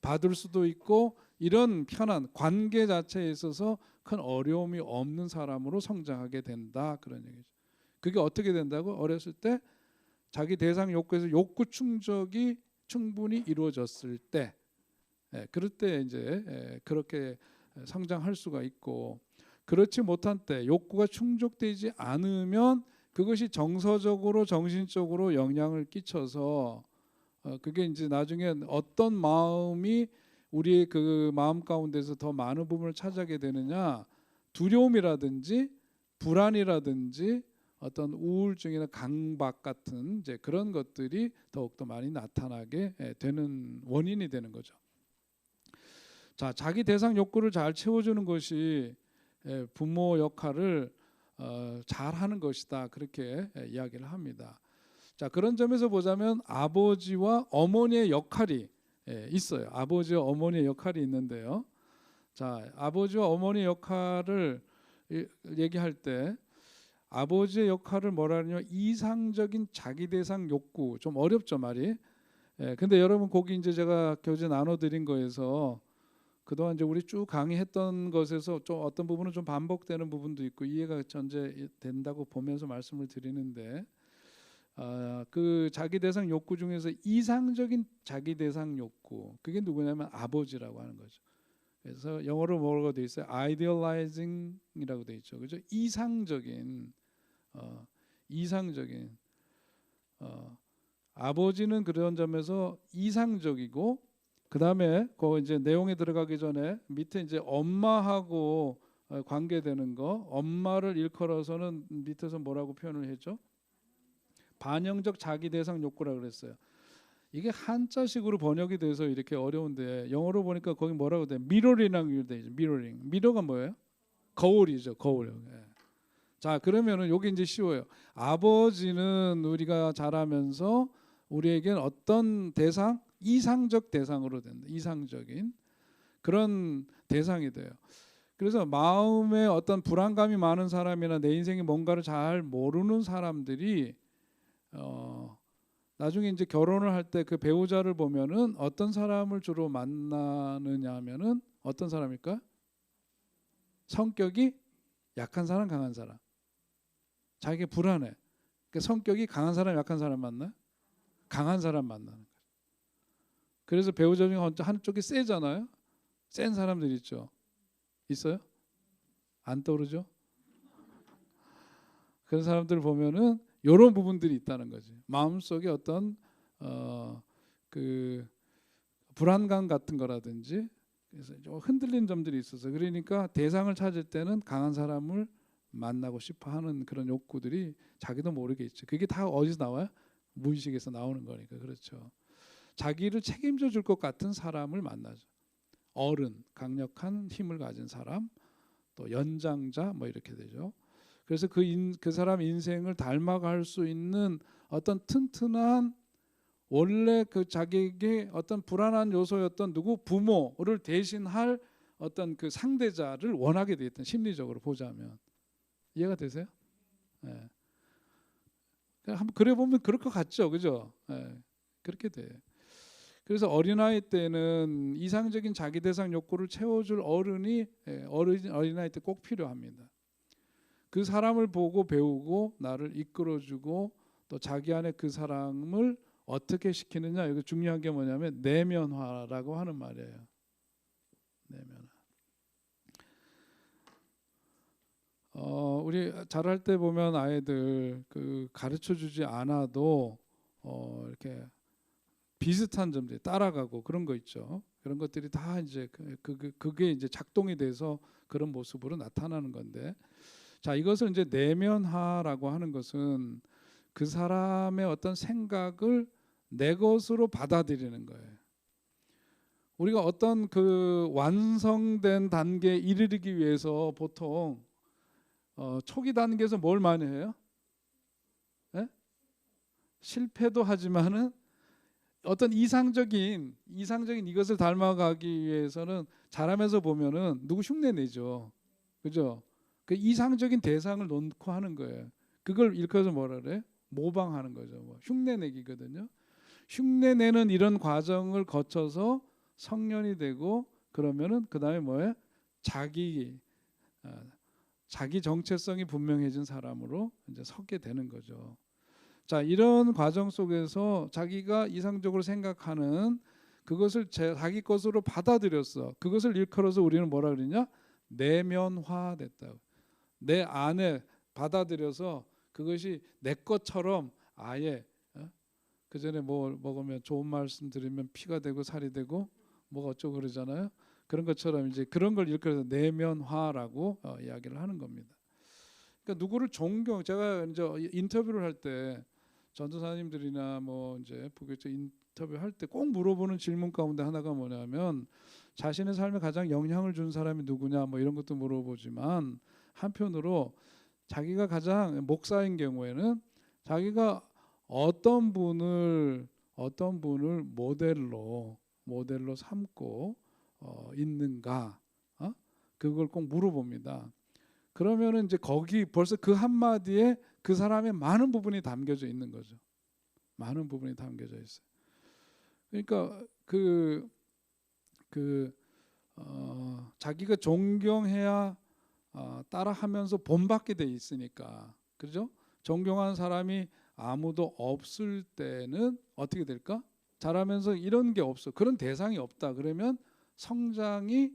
받을 수도 있고, 이런 편한 관계 자체에 있어서 큰 어려움이 없는 사람으로 성장하게 된다, 그런 얘기죠. 그게 어떻게 된다고? 어렸을 때 자기 대상 욕구에서 욕구 충족이 충분히 이루어졌을 때, 그럴 때 이제 그렇게 성장할 수가 있고, 그렇지 못한 때 욕구가 충족되지 않으면 그것이 정서적으로 정신적으로 영향을 끼쳐서 그게 이제 나중에 어떤 마음이 우리의 그 마음 가운데서 더 많은 부분을 차지하게 되느냐, 두려움이라든지 불안이라든지 어떤 우울증이나 강박 같은 이제 그런 것들이 더욱더 많이 나타나게 되는 원인이 되는 거죠. 자, 자기 대상 욕구를 잘 채워주는 것이 부모 역할을 잘 하는 것이다, 그렇게 이야기를 합니다. 자, 그런 점에서 보자면 아버지와 어머니의 역할이 있어요. 아버지와 어머니의 역할이 있는데요. 자, 아버지와 어머니의 역할을 얘기할 때 아버지의 역할을 뭐라 하냐면 이상적인 자기 대상 욕구, 좀 어렵죠 말이. 근데 여러분 거기 이제 제가 교재 나눠드린 거에서 그동안 이제 우리 쭉 강의했던 것에서 좀 어떤 부분은 좀 반복되는 부분도 있고 이해가 전제 된다고 보면서 말씀을 드리는데, 그 자기 대상 욕구 중에서 이상적인 자기 대상 욕구, 그게 누구냐면 아버지라고 하는 거죠. 그래서 영어로 뭐라고 돼 있어요? idealizing이라고 돼 있죠, 그죠? 이상적인 아버지는 그런 점에서 이상적이고, 그 다음에 그 이제 내용에 들어가기 전에 밑에 이제 엄마하고 관계되는 거, 엄마를 일컬어서는 밑에서 뭐라고 표현을 했죠? 반영적 자기 대상 욕구라고 그랬어요. 이게 한자식으로 번역이 돼서 이렇게 어려운데 영어로 보니까 거기 뭐라고 돼? 미러링이라고 돼 있죠. 미러링. 미러가 뭐예요? 거울이죠. 거울. 자, 그러면은 여기 이제 쉬워요. 아버지는 우리가 자라면서 우리에겐 어떤 대상? 이상적 대상으로 된다. 이상적인. 그런 대상이 돼요. 그래서 마음에 어떤 불안감이 많은 사람이나 내 인생에 뭔가를 잘 모르는 사람들이 나중에 이제 결혼을 할 때 그 배우자를 보면은 어떤 사람을 주로 만나느냐 하면은 어떤 사람일까? 성격이 약한 사람, 강한 사람. 자기 불안해. 그러니까 성격이 강한 사람, 약한 사람 만나? 강한 사람 만나는 거예요. 그래서 배우자 중에 한쪽이 세잖아요. 센 사람들 있죠. 있어요? 안 떠오르죠? 그런 사람들 보면은 이런 부분들이 있다는 거지. 마음속에 어떤 그 불안감 같은 거라든지 그래서 좀 흔들린 점들이 있어서 그러니까 대상을 찾을 때는 강한 사람을 만나고 싶어하는 그런 욕구들이 자기도 모르게 있죠. 그게 다 어디서 나와요? 무의식에서 나오는 거니까. 그렇죠. 자기를 책임져 줄 것 같은 사람을 만나죠. 어른, 강력한 힘을 가진 사람, 또 연장자 뭐 이렇게 되죠. 그래서 그 사람 인생을 닮아갈 수 있는 어떤 튼튼한 원래 그 자기에게 어떤 불안한 요소였던 누구 부모를 대신할 어떤 그 상대자를 원하게 되었던 심리적으로 보자면 이해가 되세요? 네. 한번 그래 보면 그럴 것 같죠, 그죠? 네. 그렇게 돼. 그래서 어린아이 때는 이상적인 자기 대상 욕구를 채워줄 어른이 어린아이 때 꼭 필요합니다. 그 사람을 보고 배우고 나를 이끌어주고 또 자기 안에 그 사람을 어떻게 시키느냐. 이거 중요한 게 뭐냐면 내면화라고 하는 말이에요. 내면화. 우리 잘할 때 보면 아이들 그 가르쳐 주지 않아도 이렇게 비슷한 점들이 따라가고 그런 거 있죠. 그런 것들이 다 이제 그게 이제 작동이 돼서 그런 모습으로 나타나는 건데, 자, 이것을 이제 내면화라고 하는 것은 그 사람의 어떤 생각을 내 것으로 받아들이는 거예요. 우리가 어떤 그 완성된 단계에 이르기 위해서 보통 초기 단계에서 뭘 많이 해요? 네? 실패도 하지만은 어떤 이상적인 이것을 닮아가기 위해서는 잘하면서 보면은 누구 흉내 내죠, 그죠? 그 이상적인 대상을 놓고 하는 거예요. 그걸 일컬어서 뭐라 그래? 모방하는 거죠. 뭐 흉내 내기거든요. 흉내 내는 이런 과정을 거쳐서 성년이 되고 그러면은 그 다음에 뭐예요? 자기 정체성이 분명해진 사람으로 이제 서게 되는 거죠. 자, 이런 과정 속에서 자기가 이상적으로 생각하는 그것을 자기 것으로 받아들였어. 그것을 일컬어서 우리는 뭐라 그러냐? 내면화됐다. 내 안에 받아들여서 그것이 내 것처럼 아예 그 전에 뭐 먹으면 좋은 말씀 들으면 피가 되고 살이 되고 뭐가 어쩌고 그러잖아요. 그런 것처럼 이제 그런 걸 일컬어서 내면화라고 이야기를 하는 겁니다. 그러니까 누구를 제가 이제 인터뷰를 할 때 전도사님들이나 뭐 이제 부교체 인터뷰 할 때 꼭 물어보는 질문 가운데 하나가 뭐냐면 자신의 삶에 가장 영향을 준 사람이 누구냐 뭐 이런 것도 물어보지만 한편으로 자기가 가장 목사인 경우에는 자기가 어떤 분을 모델로 삼고 있는가, 그걸 꼭 물어봅니다. 그러면은 이제 거기 벌써 그 한마디에 그 사람의 많은 부분이 담겨져 있는 거죠. 많은 부분이 담겨져 있어요. 그러니까 자기가 존경해야 따라하면서 본받게 돼 있으니까, 그죠? 존경하는 사람이 아무도 없을 때는 어떻게 될까? 자라면서 이런 게 없어. 그런 대상이 없다. 그러면 성장이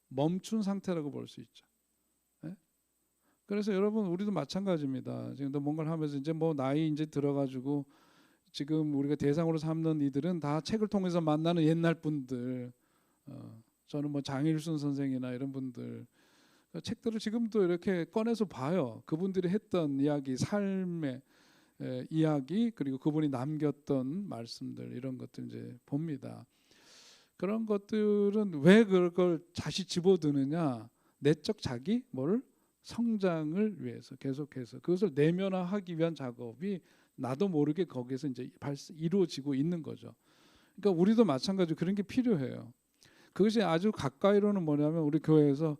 멈춘 상태라고 볼 수 있죠. 네? 그래서 여러분 우리도 마찬가지입니다. 지금 뭔가를 하면서 이제 뭐 나이 이제 들어가지고 지금 우리가 대상으로 삼는 이들은 다 책을 통해서 만나는 옛날 분들. 저는 뭐 장일순 선생이나 이런 분들 책들을 지금도 이렇게 꺼내서 봐요. 그분들이 했던 이야기, 삶의 이야기, 그리고 그분이 남겼던 말씀들 이런 것들 이제 봅니다. 그런 것들은 왜 그걸 다시 집어드느냐? 내적 자기 성장을 위해서 계속해서 그것을 내면화하기 위한 작업이 나도 모르게 거기에서 이제 이루어지고 있는 거죠. 그러니까 우리도 마찬가지로 그런 게 필요해요. 그것이 아주 가까이로는 뭐냐면 우리 교회에서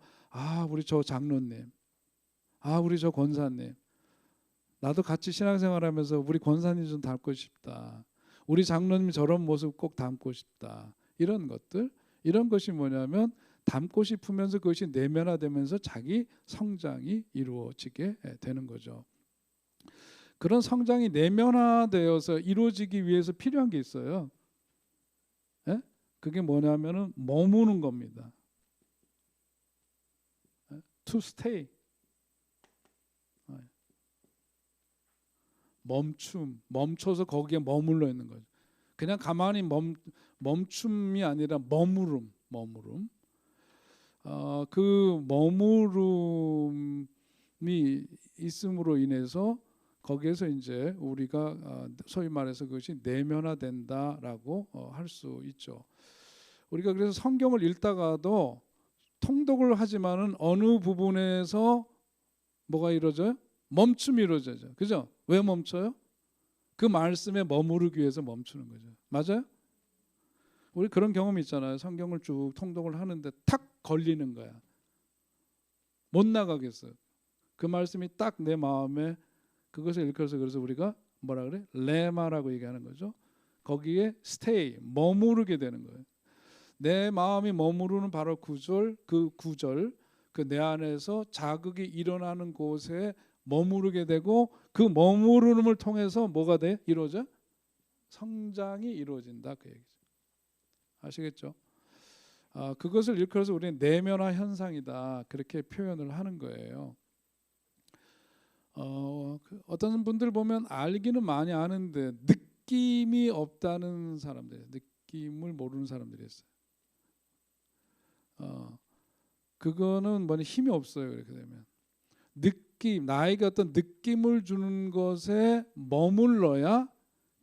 우리 저 장로님, 우리 저 권사님, 나도 같이 신앙생활하면서 우리 권사님 좀 닮고 싶다. 우리 장로님 저런 모습 꼭 닮고 싶다. 이런 것들, 이런 것이 뭐냐면 닮고 싶으면서 그것이 내면화되면서 자기 성장이 이루어지게 되는 거죠. 그런 성장이 내면화되어서 이루어지기 위해서 필요한 게 있어요. 예? 그게 뭐냐면은 머무는 겁니다. To stay. 멈춰서 거기에 머물러 있는 거죠. 그냥 가만히 멈춤이 아니라 머무름. 그 머무름이 있음으로 인해서 거기에서 이제 우리가 소위 말해서 그것이 내면화된다라고 할 수 있죠. 우리가 그래서 성경을 읽다가도 통독을 하지만은 어느 부분에서 뭐가 이루어져요? 멈춤이 이루어져요. 그죠? 왜 멈춰요? 그 말씀에 머무르기 위해서 멈추는 거죠. 맞아요? 우리 그런 경험이 있잖아요. 성경을 쭉 통독을 하는데 탁 걸리는 거야. 못 나가겠어요. 그 말씀이 딱 내 마음에 그것을 일컬어서 그래서 우리가 뭐라 그래? 레마라고 얘기하는 거죠. 거기에 스테이, 머무르게 되는 거예요. 내 마음이 머무르는 바로 그 구절, 그 내 안에서 자극이 일어나는 곳에 머무르게 되고 그 머무름을 통해서 뭐가 돼? 이루어져? 성장이 이루어진다 그 얘기죠. 아시겠죠? 그것을 일컬어서 우리는 내면화 현상이다 그렇게 표현을 하는 거예요. 어떤 분들 보면 알기는 많이 아는데 느낌이 없다는 사람들, 느낌을 모르는 사람들이 있어요. 그거는 뭐니 힘이 없어요. 그렇게 되면 느낌, 나에게 어떤 느낌을 주는 것에 머물러야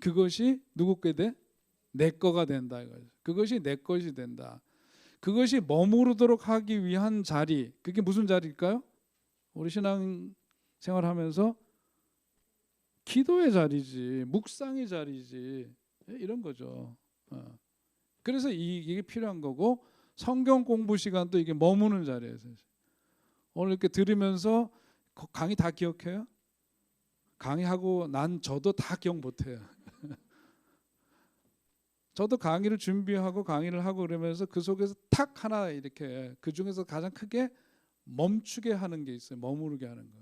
그것이 누구께 돼? 내 거가 된다 이거죠. 그것이 내 것이 된다. 그것이 머무르도록 하기 위한 자리, 그게 무슨 자리일까요? 우리 신앙 생활하면서 기도의 자리지, 묵상의 자리지, 이런 거죠. 그래서 이게 필요한 거고 성경 공부 시간도 이게 머무는 자리예요. 오늘 이렇게 들으면서 강의 다 기억해요? 강의하고 난 저도 다 기억 못해요. 저도 강의를 준비하고 강의를 하고 그러면서 그 속에서 탁 하나 이렇게 그 중에서 가장 크게 멈추게 하는 게 있어요. 머무르게 하는 거.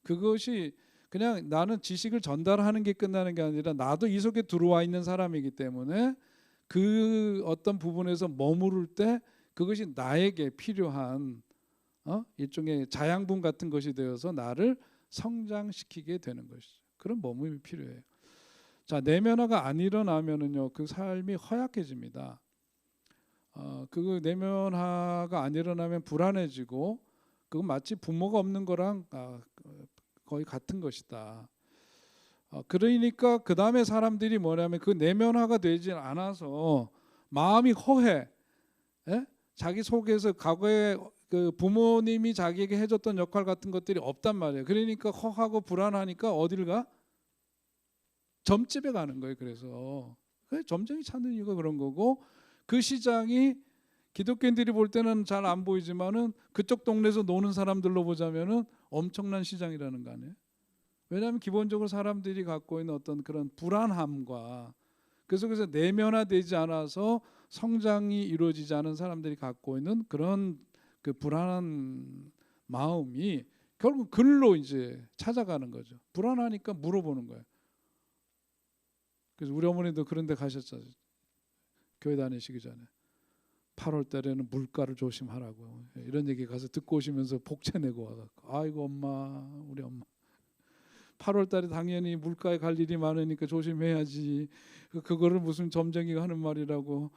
그것이 그냥 나는 지식을 전달하는 게 끝나는 게 아니라 나도 이 속에 들어와 있는 사람이기 때문에 그 어떤 부분에서 머무를 때 그것이 나에게 필요한 일종의 자양분 같은 것이 되어서 나를 성장시키게 되는 것이죠. 그런 머물이 필요해요. 자, 내면화가 안 일어나면은요, 그 삶이 허약해집니다. 그 내면화가 안 일어나면 불안해지고, 그건 마치 부모가 없는 거랑 거의 같은 것이다. 그러니까 그 다음에 사람들이 뭐냐면 그 내면화가 되지 않아서 마음이 허해. 예? 자기 속에서 과거에 그 부모님이 자기에게 해줬던 역할 같은 것들이 없단 말이에요. 그러니까 허하고 불안하니까 어딜 가? 점집에 가는 거예요. 그래서 점쟁이 찾는 이유가 그런 거고, 그 시장이 기독교인들이 볼 때는 잘 안 보이지만은 그쪽 동네에서 노는 사람들로 보자면은 엄청난 시장이라는 거 아니에요. 왜냐하면 기본적으로 사람들이 갖고 있는 어떤 그런 불안함과 그 속에서 내면화되지 않아서 성장이 이루어지지 않은 사람들이 갖고 있는 그런 그 불안한 마음이 결국 글로 이제 찾아가는 거죠. 불안하니까 물어보는 거예요. 그래서 우리 어머니도 그런 데 가셨잖아요. 교회 다니시기 전에 8월 달에는 물가를 조심하라고 이런 얘기 가서 듣고 오시면서 복채 내고 와갖고 아이고 엄마 우리 엄마 8월 달에 당연히 물가에 갈 일이 많으니까 조심해야지. 그거를 무슨 점쟁이가 하는 말이라고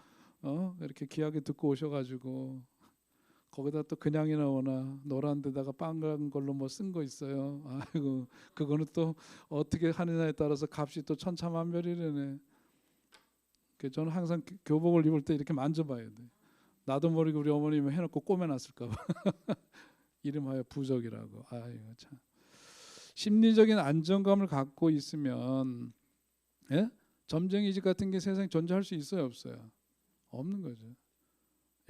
이렇게 귀하게 듣고 오셔가지고 거기다 또 그냥이 나오나 노란 데다가 빨간 걸로 뭐 쓴 거 있어요. 아이고 그거는 또 어떻게 하느냐에 따라서 값이 또 천차만별이래네. 저는 항상 교복을 입을 때 이렇게 만져봐야 돼. 나도 모르게 우리 어머님이 해놓고 꼬매놨을까 봐. 이름하여 부적이라고. 아이고 참. 심리적인 안정감을 갖고 있으면 점쟁이 집 같은 게 세상에 존재할 수 있어요 없어요? 없는 거죠.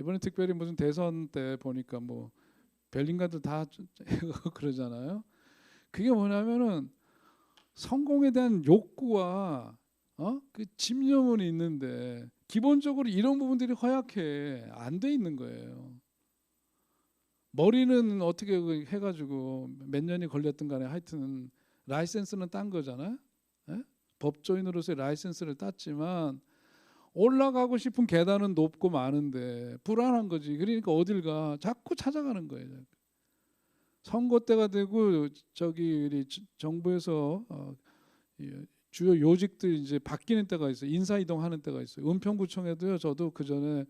이번에 특별히 무슨 대선 때 보니까 뭐 벨링가드 다 그러잖아요. 그게 뭐냐면은 성공에 대한 욕구와 그 집념은 있는데 기본적으로 이런 부분들이 허약해 안 돼 있는 거예요. 머리는 어떻게 해가지고 몇 년이 걸렸든 간에 하여튼 라이센스는 딴 거잖아요. 예? 법조인으로서의 라이센스를 땄지만 올라가고 싶은 계단은 높고 많은데 불안한 거지. 그러니까 어딜 가? 자꾸 찾아가는 거예요. 선거 때가 되고 저기 우리 정부에서 주요 요직들 이제 바뀌는 때가 있어요. 인사 이동하는 때가 있어요. 은평구청에도요. 저도 그 전에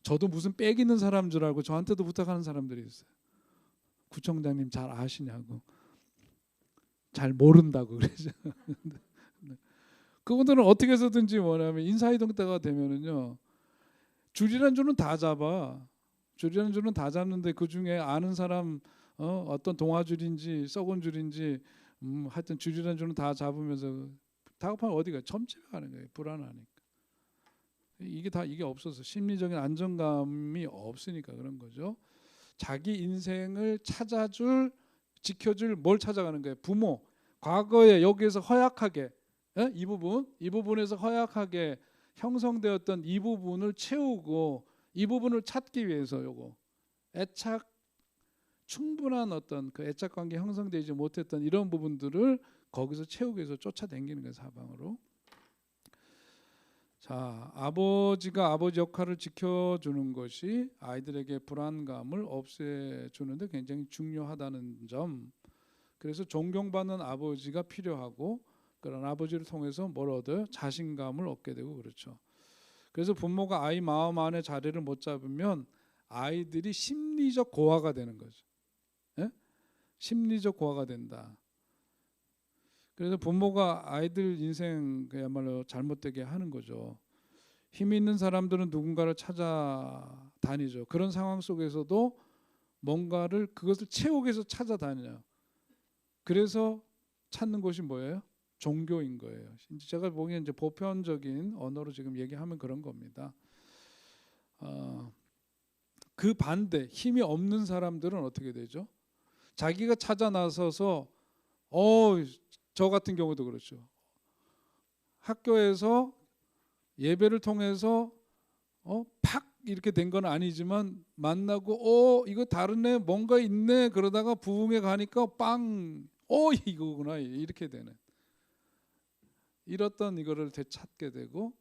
저도 무슨 빽 있는 사람인 줄 알고 저한테도 부탁하는 사람들이 있어요. 구청장님 잘 아시냐고. 잘 모른다고 그러죠. 그분들은 어떻게 해서든지 뭐냐면 인사 이동 때가 되면은요. 줄이란 줄은 다 잡아. 줄이란 줄은 다 잡는데 그 중에 아는 사람 어떤 동아줄인지 썩은 줄인지 하여튼 줄이란 줄은 다 잡으면서 다급하면 어디가 점집에 가는 거예요. 불안하니까. 이게 없어서 심리적인 안정감이 없으니까 그런 거죠. 자기 인생을 찾아줄 지켜줄 뭘 찾아가는 거예요. 부모. 과거에 여기에서 허약하게 이 부분에서 허약하게 형성되었던 이 부분을 채우고 이 부분을 찾기 위해서 요거 애착 충분한 어떤 그 애착 관계 형성되지 못했던 이런 부분들을 거기서 채우기 위해서 쫓아다니는 거예요. 사방으로. 자, 아버지가 아버지 역할을 지켜주는 것이 아이들에게 불안감을 없애주는데 굉장히 중요하다는 점. 그래서 존경받는 아버지가 필요하고 그런 아버지를 통해서 뭘 얻어요? 자신감을 얻게 되고 그렇죠. 그래서 부모가 아이 마음 안에 자리를 못 잡으면 아이들이 심리적 고아가 되는 거죠. 예? 심리적 고아가 된다. 그래서 부모가 아이들 인생 그야말로 잘못되게 하는 거죠. 힘 있는 사람들은 누군가를 찾아다니죠. 그런 상황 속에서도 뭔가를 그것을 채우기 위해서 찾아다녀요. 그래서 찾는 것이 뭐예요? 종교인 거예요. 제가 보기엔 이제 보편적인 언어로 지금 얘기하면 그런 겁니다. 그 반대 힘이 없는 사람들은 어떻게 되죠? 자기가 찾아 나서서 저 같은 경우도 그렇죠. 학교에서 예배를 통해서 팍 이렇게 된 건 아니지만 만나고 이거 다르네 뭔가 있네 그러다가 부흥회 가니까 빵 이거구나 이렇게 되는 이렇던 이거를 되찾게 되고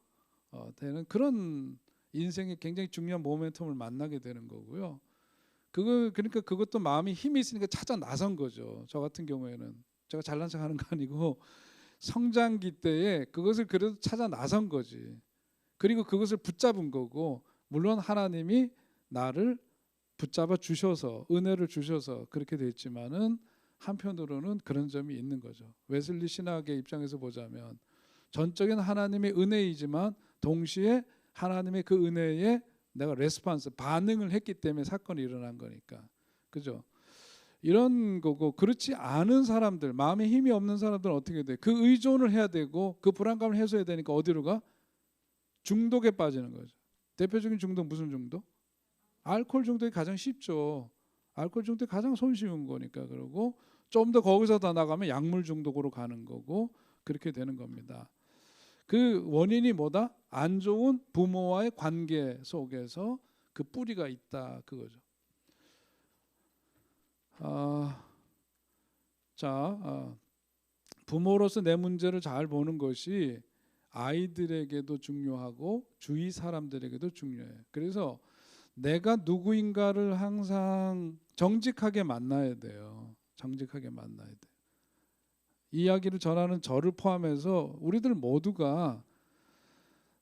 되는 그런 인생의 굉장히 중요한 모멘텀을 만나게 되는 거고요. 그러니까 그것도 마음이 힘이 있으니까 찾아 나선 거죠. 저 같은 경우에는 제가 잘난 척하는 거 아니고 성장기 때에 그것을 그래도 찾아 나선 거지. 그리고 그것을 붙잡은 거고 물론 하나님이 나를 붙잡아 주셔서 은혜를 주셔서 그렇게 됐지만은 한편으로는 그런 점이 있는 거죠. 웨슬리 신학의 입장에서 보자면 전적인 하나님의 은혜이지만 동시에 하나님의 그 은혜에 내가 레스폰스 반응을 했기 때문에 사건이 일어난 거니까 그죠? 이런 거고 그렇지 않은 사람들 마음에 힘이 없는 사람들은 어떻게 돼? 그 의존을 해야 되고 그 불안감을 해소해야 되니까 어디로 가? 중독에 빠지는 거죠. 대표적인 중독 무슨 중독? 알코올 중독이 가장 쉽죠. 알코올 중독이 가장 손쉬운 거니까 그러고 좀 더 거기서 더 나가면 약물 중독으로 가는 거고 그렇게 되는 겁니다. 그 원인이 뭐다? 안 좋은 부모와의 관계 속에서 그 뿌리가 있다 그거죠. 부모로서 내 문제를 잘 보는 것이 아이들에게도 중요하고 주위 사람들에게도 중요해요. 그래서 내가 누구인가를 항상 정직하게 만나야 돼요. 정직하게 만나야 돼. 이야기를 전하는 저를 포함해서 우리들 모두가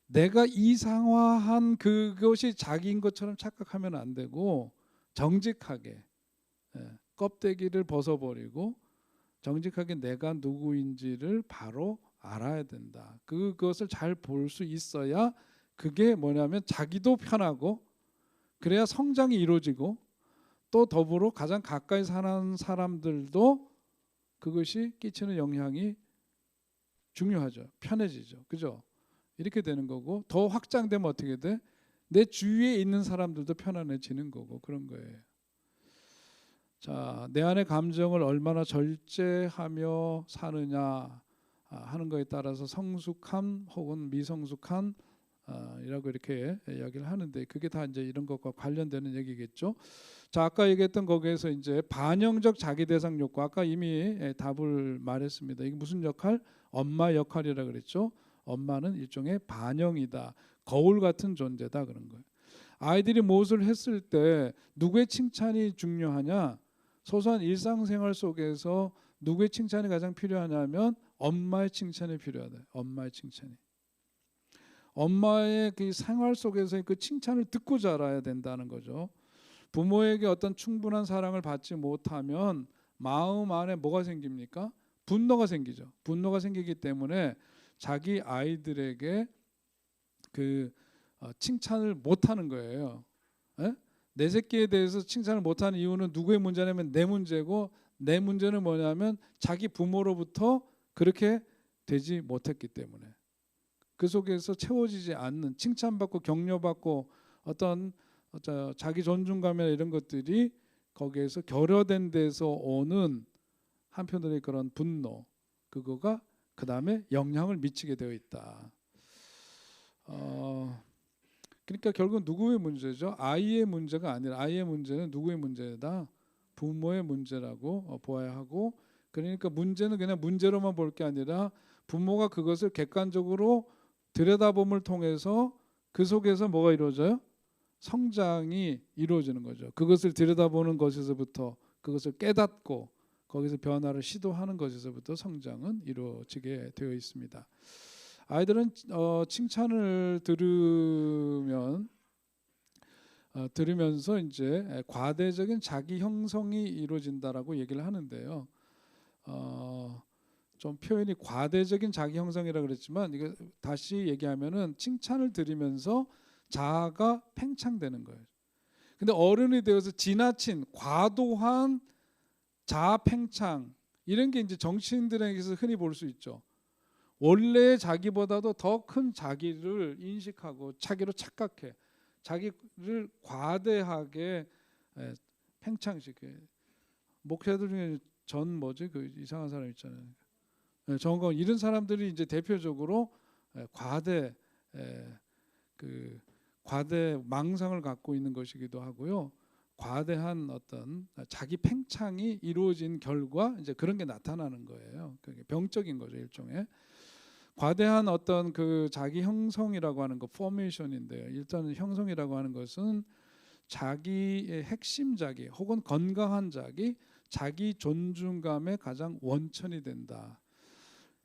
내가 이상화한 그것이 자기인 것처럼 착각하면 안 되고 정직하게 껍데기를 벗어버리고 정직하게 내가 누구인지를 바로 알아야 된다. 그것을 잘 볼 수 있어야 그게 뭐냐면 자기도 편하고 그래야 성장이 이루어지고 또 더불어 가장 가까이 사는 사람들도 그것이 끼치는 영향이 중요하죠. 편해지죠. 그죠? 이렇게 되는 거고 더 확장되면 어떻게 돼? 내 주위에 있는 사람들도 편안해지는 거고 그런 거예요. 자, 내 안의 감정을 얼마나 절제하며 사느냐 하는 거에 따라서 성숙함 혹은 미성숙함 이라고 이렇게 이야기를 하는데, 그게 다 이제 이런 것과 관련되는 얘기겠죠. 자, 아까 얘기했던 거기에서 이제 반영적 자기 대상 욕구, 아까 이미 답을 말했습니다. 이게 무슨 역할? 엄마 역할이라 그랬죠. 엄마는 일종의 반영이다, 거울 같은 존재다 그런 거예요. 아이들이 무엇을 했을 때 누구의 칭찬이 중요하냐? 소소한 일상생활 속에서 누구의 칭찬이 가장 필요하냐면 엄마의 칭찬이 필요하다. 엄마의 칭찬이. 엄마의 그 생활 속에서의 그 칭찬을 듣고 자라야 된다는 거죠. 부모에게 어떤 충분한 사랑을 받지 못하면 마음 안에 뭐가 생깁니까? 분노가 생기죠. 분노가 생기기 때문에 자기 아이들에게 그 칭찬을 못하는 거예요. 에? 내 새끼에 대해서 칭찬을 못하는 이유는 누구의 문제냐면 내 문제고, 내 문제는 뭐냐면 자기 부모로부터 그렇게 되지 못했기 때문에, 그 속에서 채워지지 않는, 칭찬받고 격려받고 어떤 자기 존중감이나 이런 것들이 거기에서 결여된 데서 오는 한편으로의 그런 분노, 그거가 그 다음에 영향을 미치게 되어 있다. 그러니까 결국 누구의 문제죠? 아이의 문제가 아니라, 아이의 문제는 누구의 문제다? 부모의 문제라고 보아야 하고, 그러니까 문제는 그냥 문제로만 볼 게 아니라 부모가 그것을 객관적으로 들여다봄을 통해서 그 속에서 뭐가 이루어져요? 성장이 이루어지는 거죠. 그것을 들여다보는 것에서부터, 그것을 깨닫고 거기서 변화를 시도하는 것에서부터 성장은 이루어지게 되어 있습니다. 아이들은 칭찬을 들으면서 이제 과대적인 자기 형성이 이루어진다라고 얘기를 하는데요. 좀 표현이 과대적인 자기 형성이라 그랬지만, 이거 다시 얘기하면은 칭찬을 들으면서 자아가 팽창되는 거예요. 근데 어른이 되어서 지나친 과도한 자아 팽창, 이런 게 이제 정치인들에게서 흔히 볼 수 있죠. 원래의 자기보다도 더 큰 자기를 인식하고 자기로 착각해, 자기를 과대하게 팽창시켜. 목회자들 중에 그 이상한 사람 있잖아요. 정건, 이런 사람들이 이제 대표적으로 과대 망상을 갖고 있는 것이기도 하고요. 과대한 어떤 자기 팽창이 이루어진 결과 이제 그런 게 나타나는 거예요. 그게 병적인 거죠, 일종의. 과대한 어떤 그 자기 형성이라고 하는 거, 포메이션인데요. 일단 형성이라고 하는 것은 자기의 핵심 자기 혹은 건강한 자기 존중감의 가장 원천이 된다.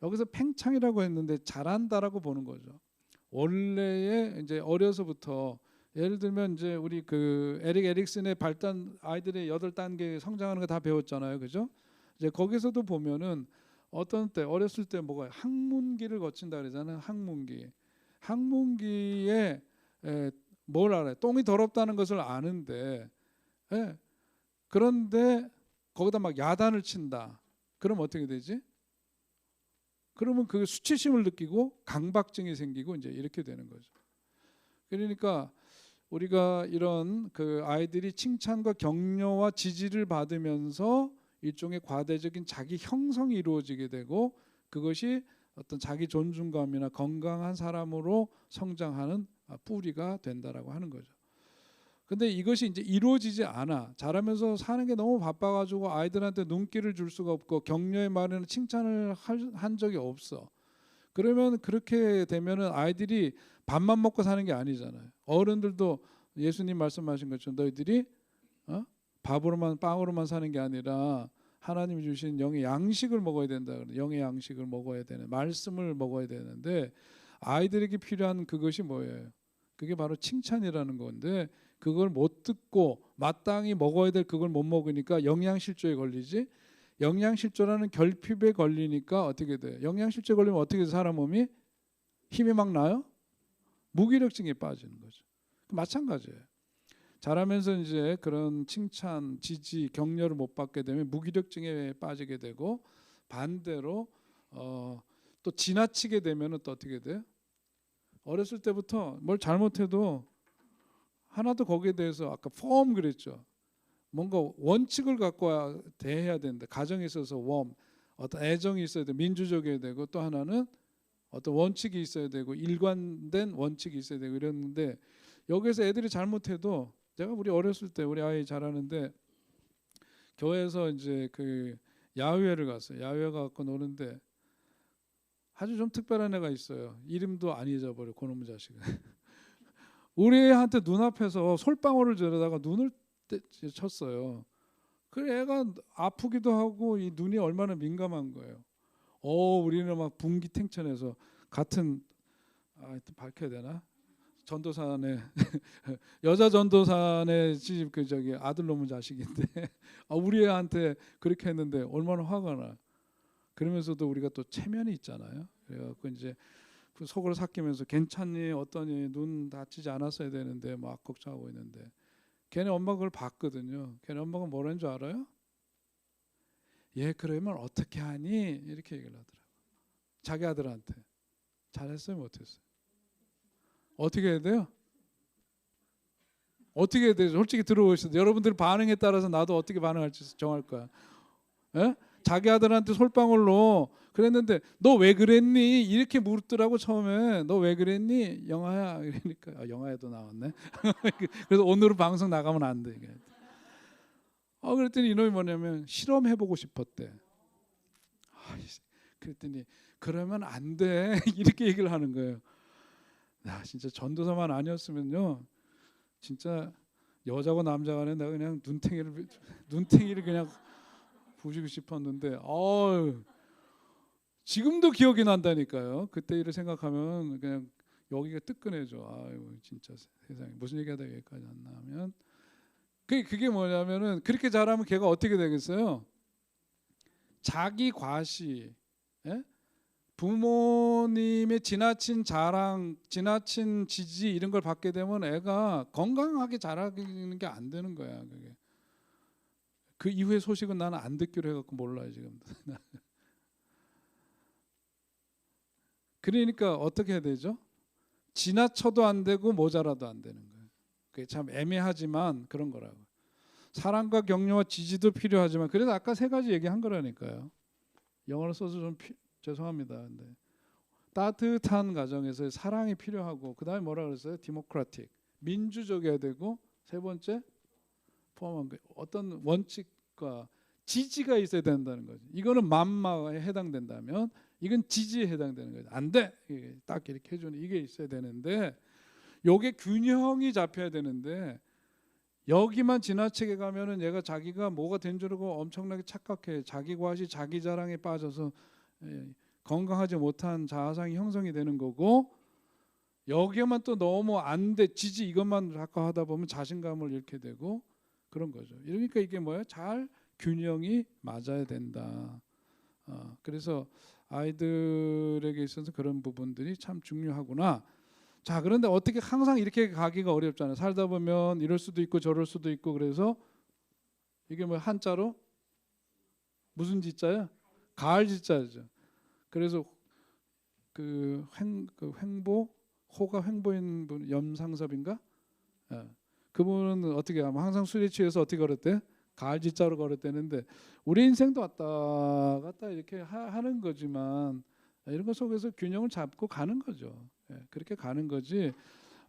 여기서 팽창이라고 했는데 잘한다라고 보는 거죠. 원래의 이제 어려서부터, 예를 들면 이제 우리 그 에릭 에릭슨의 발단, 아이들의 8단계 성장하는 거 다 배웠잖아요, 그죠? 이제 거기서도 보면은 어떤 때 어렸을 때 뭐가 학문기를 거친다 그러잖아요. 학문기에 뭘 알아요? 똥이 더럽다는 것을 아는데, 그런데 거기다 막 야단을 친다. 그럼 어떻게 되지? 그러면 그 수치심을 느끼고 강박증이 생기고 이제 이렇게 되는 거죠. 그러니까 우리가 이런 그 아이들이 칭찬과 격려와 지지를 받으면서 일종의 과대적인 자기 형성이 이루어지게 되고, 그것이 어떤 자기 존중감이나 건강한 사람으로 성장하는 뿌리가 된다라고 하는 거죠. 근데 이것이 이제 이루어지지 않아. 자라면서 사는 게 너무 바빠가지고 아이들한테 눈길을 줄 수가 없고 격려의 말에는 칭찬을 한 적이 없어. 그러면 그렇게 되면은 아이들이 밥만 먹고 사는 게 아니잖아요. 어른들도 예수님 말씀하신 것처럼 너희들이 밥으로만, 빵으로만 사는 게 아니라 하나님이 주신 영의 양식을 먹어야 된다. 영의 양식을 먹어야 되는, 말씀을 먹어야 되는데 아이들에게 필요한 그것이 뭐예요? 그게 바로 칭찬이라는 건데, 그걸 못 듣고 마땅히 먹어야 될 그걸 못 먹으니까 영양실조에 걸리지. 영양실조라는 결핍에 걸리니까 어떻게 돼? 영양실조에 걸리면 어떻게 돼? 사람 몸이 힘이 막 나요? 무기력증에 빠지는 거죠. 마찬가지예요. 자라면서 이제 그런 칭찬, 지지, 격려를 못 받게 되면 무기력증에 빠지게 되고, 반대로 또 지나치게 되면은 또 어떻게 돼요? 어렸을 때부터 뭘 잘못해도 하나도 거기에 대해서 아까 펌 그랬죠. 뭔가 원칙을 갖고 대해야 되는데 가정에 있어서 어떤 애정이 있어야 되고 민주적이어야 되고 또 하나는 어떤 원칙이 있어야 되고 일관된 원칙이 있어야 되고 이랬는데 여기서 애들이 잘못해도 제가 우리 어렸을 때 우리 아이 잘하는데 교회에서 이제 그 야외를 갔어요. 야외 가서 노는데 아주 좀 특별한 애가 있어요. 이름도 안 잊어버려 그놈의 자식은. 우리 애한테 눈앞에서 솔방울을 들여다가 눈을 쳤어요. 그래 애가 아프기도 하고 이 눈이 얼마나 민감한 거예요. 우리는 막 분기탱천해서 같은 밝혀야 되나? 전도사네 여자 전도사네 집 그 저기 아들 놈의 자식인데 우리 애한테 그렇게 했는데 얼마나 화가 나. 그러면서도 우리가 또 체면이 있잖아요. 그래갖고 이제 그 속으로 삭히면서 괜찮니 어떠니 눈 다치지 않았어야 되는데 막 걱정하고 있는데 걔네 엄마가 그걸 봤거든요. 걔네 엄마가 뭐라는 줄 알아요? 얘 그러면 어떻게 하니? 이렇게 얘기를 하더라고. 자기 아들한테. 잘했어요 못했어요? 어떻게 해야 돼요? 어떻게 해야 돼요? 솔직히 들어보시죠. 여러분들 반응에 따라서 나도 어떻게 반응할지 정할 거야. 에? 자기 아들한테 솔방울로 그랬는데 너 왜 그랬니? 이렇게 물었더라고 처음에. 너 왜 그랬니? 영아야. 그러니까 영아에도 나왔네. 그래서 오늘은 방송 나가면 안 돼. 그랬더니 이놈이 뭐냐면 실험해보고 싶었대. 그랬더니 그러면 안 돼. 이렇게 얘기를 하는 거예요. 진짜 전도사만 아니었으면요. 진짜 여자고 남자 간에 내가 그냥 눈탱이를 그냥 부시고 싶었는데 지금도 기억이 난다니까요. 그때 일을 생각하면 그냥 여기가 뜨끈해져. 아유 진짜 세상에 무슨 얘기하다 여기까지 왔나면 그게 뭐냐면은 그렇게 잘하면 걔가 어떻게 되겠어요? 자기 과시, 예? 부모님의 지나친 자랑, 지나친 지지 이런 걸 받게 되면 애가 건강하게 자라는 게 안 되는 거야. 그게. 그 이후의 소식은 나는 안 듣기로 해갖고 몰라요 지금. 그러니까 어떻게 해야 되죠? 지나쳐도 안 되고 모자라도 안 되는 거예요. 그게 참 애매하지만 그런 거라고. 사랑과 격려와 지지도 필요하지만 그래서 아까 세 가지 얘기한 거라니까요. 영어로 써서 좀 죄송합니다. 근데 따뜻한 가정에서 사랑이 필요하고 그다음에 뭐라 그랬어요? 디모크라틱 민주적이어야 되고 세 번째 포함한 거 어떤 원칙과 지지가 있어야 된다는 거죠. 이거는 맘마에 해당된다면 이건 지지에 해당되는 거죠. 안 돼. 딱 이렇게 해주는 이게 있어야 되는데 요게 균형이 잡혀야 되는데 여기만 지나치게 가면은 얘가 자기가 뭐가 된 줄 알고 엄청나게 착각해. 자기 과시, 자기 자랑에 빠져서 건강하지 못한 자아상이 형성이 되는 거고 여기에만 또 너무 안 돼. 지지 이것만 자꾸 하다 보면 자신감을 잃게 되고 그런 거죠. 그러니까 이게 뭐예요? 잘 균형이 맞아야 된다. 그래서 아이들에게 있어서 그런 부분들이 참 중요하구나. 자, 그런데 어떻게 항상 이렇게 가기가 어렵잖아요. 살다 보면 이럴 수도 있고 저럴 수도 있고 그래서 이게 뭐 한자로 무슨 지자야? 가을 지자죠. 그래서 그 횡보 호가 횡보인 분 염상섭인가? 그분은 어떻게 하면 항상 술에 취해서 어떻게 걸었대? 가을 지자로 걸었대는데 우리 인생도 왔다 갔다 이렇게 하는 거지만 이런 것 속에서 균형을 잡고 가는 거죠. 그렇게 가는 거지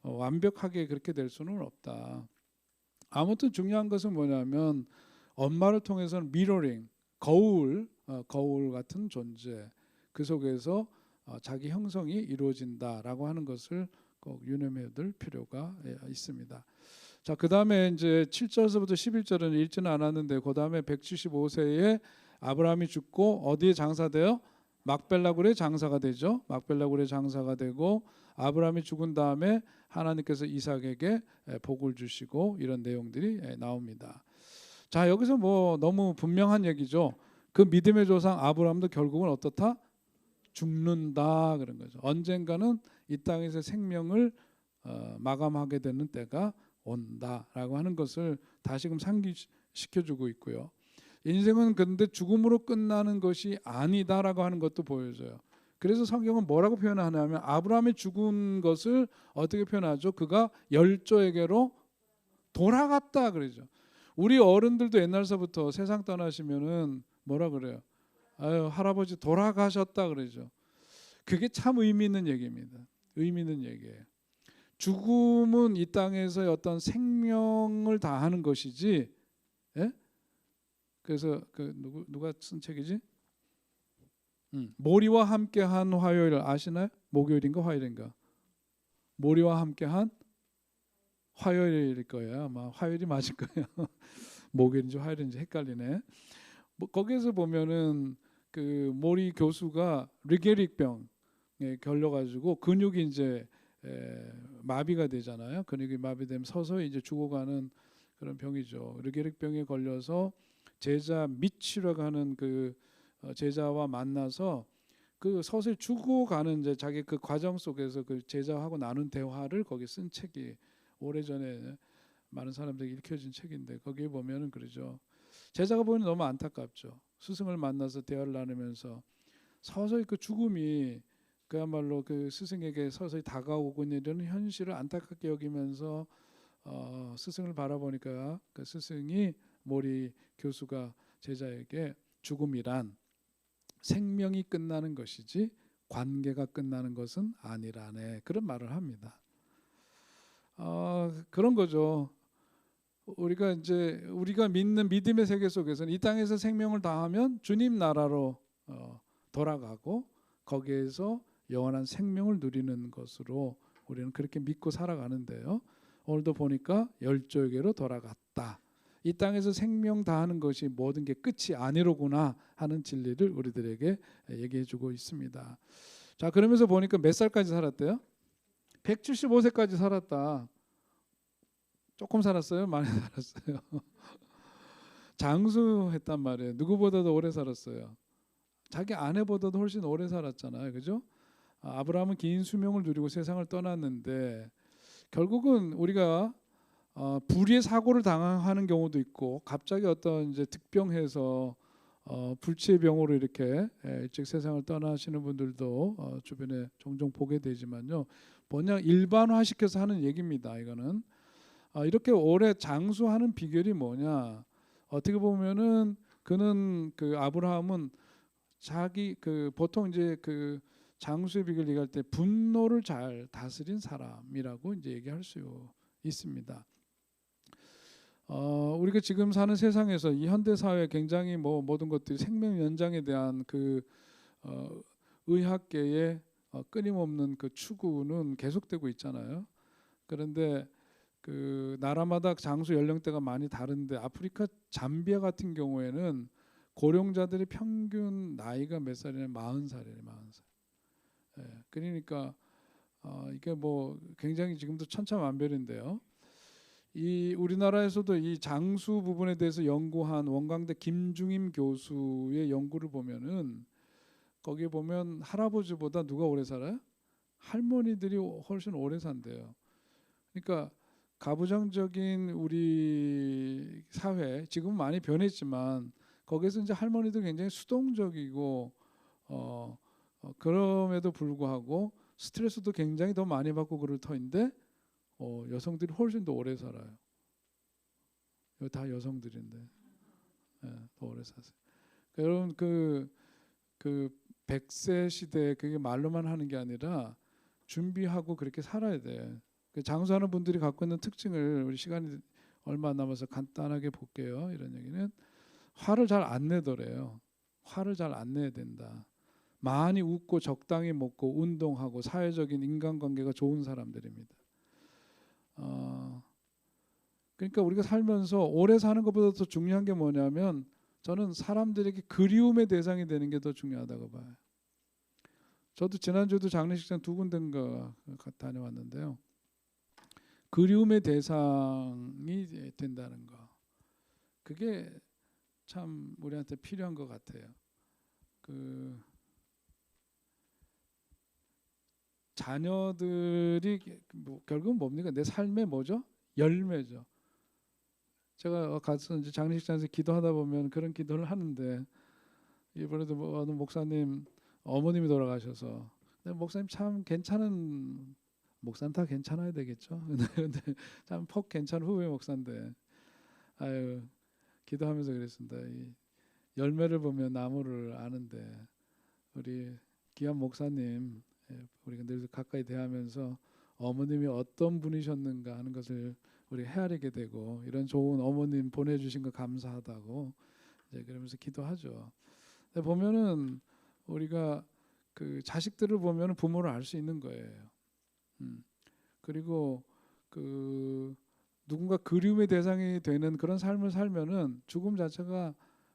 완벽하게 그렇게 될 수는 없다. 아무튼 중요한 것은 뭐냐면 엄마를 통해서는 미러링, 거울 같은 존재 그 속에서 자기 형성이 이루어진다라고 하는 것을 꼭 유념해야 될 필요가 있습니다. 자, 그다음에 이제 7절에서부터 11절은 읽지는 않았는데 그다음에 175세에 아브라함이 죽고 어디에 장사돼요? 막벨라굴의 장사가 되죠. 막벨라굴의 장사가 되고 아브라함이 죽은 다음에 하나님께서 이삭에게 복을 주시고 이런 내용들이 나옵니다. 자, 여기서 뭐 너무 분명한 얘기죠. 그 믿음의 조상 아브라함도 결국은 어떻다? 죽는다 그런 거죠. 언젠가는 이 땅에서 생명을 마감하게 되는 때가 온다라고 하는 것을 다시금 상기시켜주고 있고요. 인생은 근데 죽음으로 끝나는 것이 아니다라고 하는 것도 보여줘요. 그래서 성경은 뭐라고 표현하냐면 아브라함이 죽은 것을 어떻게 표현하죠? 그가 열조에게로 돌아갔다 그러죠. 우리 어른들도 옛날서부터 세상 떠나시면은 뭐라 그래요? 아유, 할아버지 돌아가셨다 그러죠. 그게 참 의미 있는 얘기입니다. 의미 있는 얘기예요. 죽음은 이 땅에서 어떤 생명을 다하는 것이지. 예? 그래서 그 누가 쓴 책이지? 모리와 함께한 화요일 아시나요? 목요일인가 화요일인가? 모리와 함께한 화요일일 거예요. 아마 화요일이 맞을 거예요. 목요일인지 화요일인지 헷갈리네. 뭐 거기에서 보면은 그 모리 교수가 르게릭병에 걸려가지고 근육이 이제 마비가 되잖아요. 근육이 마비되면 서서히 이제 죽어가는 그런 병이죠. 르게릭병에 걸려서 제자 미치라고 하는 그 제자와 만나서 그 서서히 죽어가는 이제 자기 그 과정 속에서 그 제자하고 나눈 대화를 거기 쓴 책이 오래전에 많은 사람들이 읽혀진 책인데 거기에 보면은 그러죠. 제자가 보면 너무 안타깝죠. 스승을 만나서 대화를 나누면서 서서히 그 죽음이 그야말로 그 스승에게 서서히 다가오고 있는 현실을 안타깝게 여기면서 스승을 바라보니까 그 스승이 모리 교수가 제자에게 죽음이란 생명이 끝나는 것이지 관계가 끝나는 것은 아니라네 그런 말을 합니다. 그런 거죠. 우리가 믿는 믿음의 세계 속에서는 이 땅에서 생명을 다하면 주님 나라로 돌아가고 거기에서 영원한 생명을 누리는 것으로 우리는 그렇게 믿고 살아가는데요. 오늘도 보니까 열조에게로 돌아갔다. 이 땅에서 생명 다하는 것이 모든 게 끝이 아니로구나 하는 진리를 우리들에게 얘기해주고 있습니다. 자, 그러면서 보니까 몇 살까지 살았대요? 175세까지 살았다. 조금 살았어요? 많이 살았어요? 장수했단 말이에요. 누구보다도 오래 살았어요. 자기 아내보다도 훨씬 오래 살았잖아요. 그죠? 아브라함은 긴 수명을 누리고 세상을 떠났는데 결국은 우리가 불의의 사고를 당하는 경우도 있고 갑자기 어떤 이제 득병해서 불치의 병으로 이렇게 일찍 세상을 떠나시는 분들도 주변에 종종 보게 되지만요. 그냥 일반화시켜서 하는 얘기입니다. 이거는 이렇게 오래 장수하는 비결이 뭐냐? 어떻게 보면은 그는 그 아브라함은 자기 그 보통 이제 그 장수의 비결 얘기할 때 분노를 잘 다스린 사람이라고 이제 얘기할 수 있습니다. 우리가 지금 사는 세상에서 이 현대 사회 굉장히 뭐 모든 것들이 생명 연장에 대한 그 의학계의 끊임없는 그 추구는 계속되고 있잖아요. 그런데 그 나라마다 장수 연령대가 많이 다른데 아프리카 잠비아 같은 경우에는 고령자들의 평균 나이가 몇 살이냐? 40살이에요. 40살. 예, 그러니까 이게 뭐 굉장히 지금도 천차만별인데요. 이 우리나라에서도 이 장수 부분에 대해서 연구한 원광대 김중임 교수의 연구를 보면은 거기에 보면 할아버지보다 누가 오래 살아요? 할머니들이 훨씬 오래 산대요. 그러니까 가부장적인 우리 사회 지금 많이 변했지만 거기서 이제 할머니들 굉장히 수동적이고 그럼에도 불구하고 스트레스도 굉장히 더 많이 받고 그럴 터인데 여성들이 훨씬 더 오래 살아요. 이거 다 여성들인데 더 오래 사세요. 여러분 그 100세 시대 그게 말로만 하는 게 아니라 준비하고 그렇게 살아야 돼. 그 장수하는 분들이 갖고 있는 특징을 우리 시간이 얼마 안 남아서 간단하게 볼게요. 이런 얘기는 화를 잘 안 내더래요. 화를 잘 안 내야 된다. 많이 웃고 적당히 먹고 운동하고 사회적인 인간관계가 좋은 사람들입니다. 그러니까 우리가 살면서 오래 사는 것보다 더 중요한 게 뭐냐면 저는 사람들에게 그리움의 대상이 되는 게 더 중요하다고 봐요. 저도 지난주에도 장례식장 2군데인가 다녀왔는데요. 그리움의 대상이 된다는 거. 그게 참 우리한테 필요한 것 같아요. 그 자녀들이 뭐 결국은 뭡니까? 내 삶의 뭐죠? 열매죠. 제가 가서 이제 장례식장에서 기도하다 보면 그런 기도를 하는데 이번에도 어느 목사님 어머님이 돌아가셔서 목사님 참 괜찮은 목사는 다 괜찮아야 되겠죠. 근데 참 퍽 괜찮은 후배 목사인데 아유 기도하면서 그랬습니다. 이 열매를 보면 나무를 아는데 우리 귀한 목사님 우리가 늘 가까이 대하면서 어머님이 어떤 분이셨는가 하는 것을 우리 헤아리게 되고 이런 좋은 어머님 보내주신 거 감사하다고 이제 그러면서 기도하죠. 근데 보면은 우리가 그 자식들을 보면은 부모를 알 수 있는 거예요. 그리고 그 누군가 그리움의 대상이 되는 그런 삶을 살면은 죽음 자체가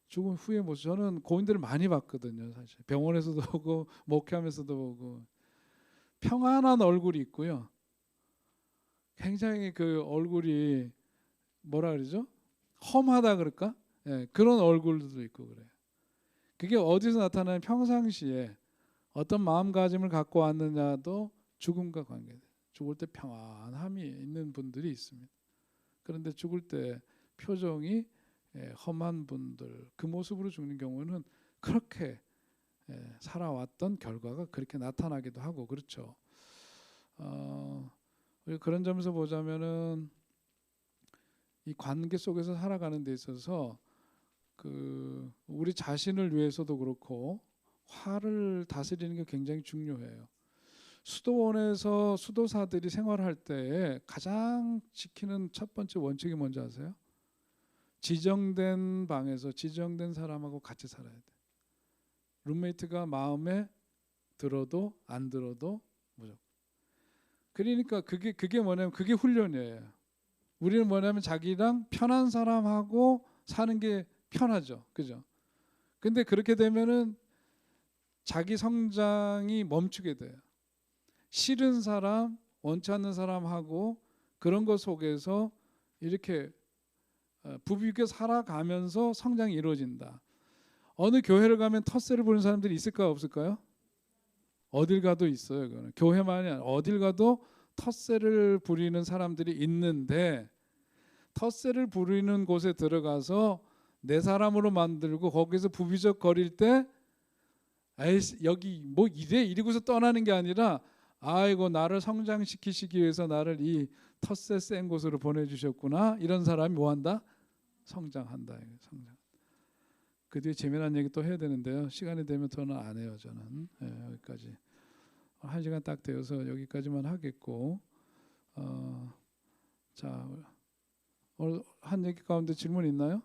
죽음 후의 모습. 저는 고인들을 많이 봤거든요. 사실 병원에서도 보고 목회하면서도 보고 평안한 얼굴이 있고요. 굉장히 그 얼굴이 뭐라 그러죠? 험하다 그럴까? 예, 그런 얼굴도 있고 그래요. 그게 어디서 나타나는 평상시에 어떤 마음가짐을 갖고 왔느냐도 죽음과 관계돼요. 죽을 때 평안함이 있는 분들이 있습니다. 그런데 죽을 때 표정이 험한 분들 그 모습으로 죽는 경우는 그렇게 살아왔던 결과가 그렇게 나타나기도 하고 그렇죠. 우리 그런 점에서 보자면은 이 관계 속에서 살아가는 데 있어서 그 우리 자신을 위해서도 그렇고 화를 다스리는 게 굉장히 중요해요. 수도원에서 수도사들이 생활할 때 가장 지키는 첫 번째 원칙이 뭔지 아세요? 지정된 방에서 지정된 사람하고 같이 살아야 돼. 룸메이트가 마음에 들어도 안 들어도 무조건. 그러니까 그게 뭐냐면 그게 훈련이에요. 우리는 뭐냐면 자기랑 편한 사람하고 사는 게 편하죠. 그죠? 근데 그렇게 되면은 자기 성장이 멈추게 돼요. 싫은 사람, 원치 않는 사람하고 그런 것 속에서 이렇게 부비게 살아가면서 성장이 이루어진다. 어느 교회를 가면 텃세를 부리는 사람들이 있을까요? 없을까요? 어딜 가도 있어요. 그거는. 교회만이 아니라 어딜 가도 텃세를 부리는 사람들이 있는데 텃세를 부리는 곳에 들어가서 내 사람으로 만들고 거기서 부비적 거릴 때 에이 여기 뭐 이리고서 떠나는 게 아니라 아이고 나를 성장시키시기 위해서 나를 이 텃세 센 곳으로 보내주셨구나. 이런 사람이 뭐한다? 성장한다. 성장. 그 뒤에 재미난 얘기 또 해야 되는데요. 시간이 되면 더는 안 해요. 저는 여기까지 1시간 딱 되어서 여기까지만 하겠고 자 오늘 한 얘기 가운데 질문 있나요?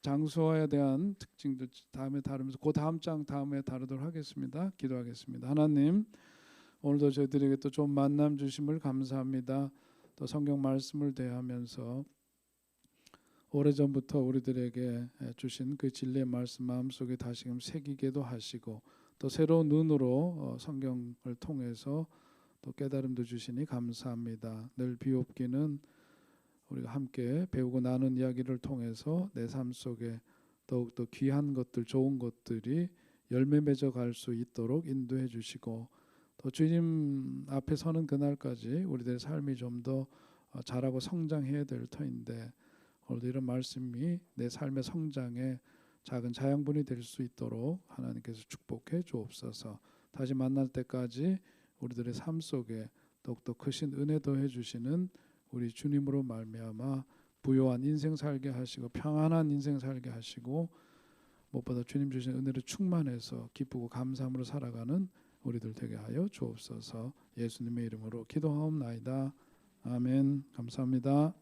장수화에 대한 특징들 다음에 다루면서 그 다음 장 다음에 다루도록 하겠습니다. 기도하겠습니다. 하나님 오늘도 저희들에게 또 좋은 만남 주심을 감사합니다. 또 성경 말씀을 대하면서 오래전부터 우리들에게 주신 그 진리의 말씀 마음속에 다시금 새기게도 하시고 또 새로운 눈으로 성경을 통해서 또 깨달음도 주시니 감사합니다. 늘 비옵기는 우리가 함께 배우고 나눈 이야기를 통해서 내 삶 속에 더욱더 귀한 것들 좋은 것들이 열매 맺어 갈 수 있도록 인도해 주시고 또 주님 앞에 서는 그날까지 우리들의 삶이 좀 더 자라고 성장해야 될 터인데 오늘도 이런 말씀이 내 삶의 성장에 작은 자양분이 될 수 있도록 하나님께서 축복해 주옵소서. 다시 만날 때까지 우리들의 삶 속에 더욱더 크신 은혜 더해 주시는 우리 주님으로 말미암아 부요한 인생 살게 하시고 평안한 인생 살게 하시고 무엇보다 주님 주신 은혜를 충만해서 기쁘고 감사함으로 살아가는 우리들 되게 하여 주옵소서. 예수님의 이름으로 기도하옵나이다. 아멘. 감사합니다.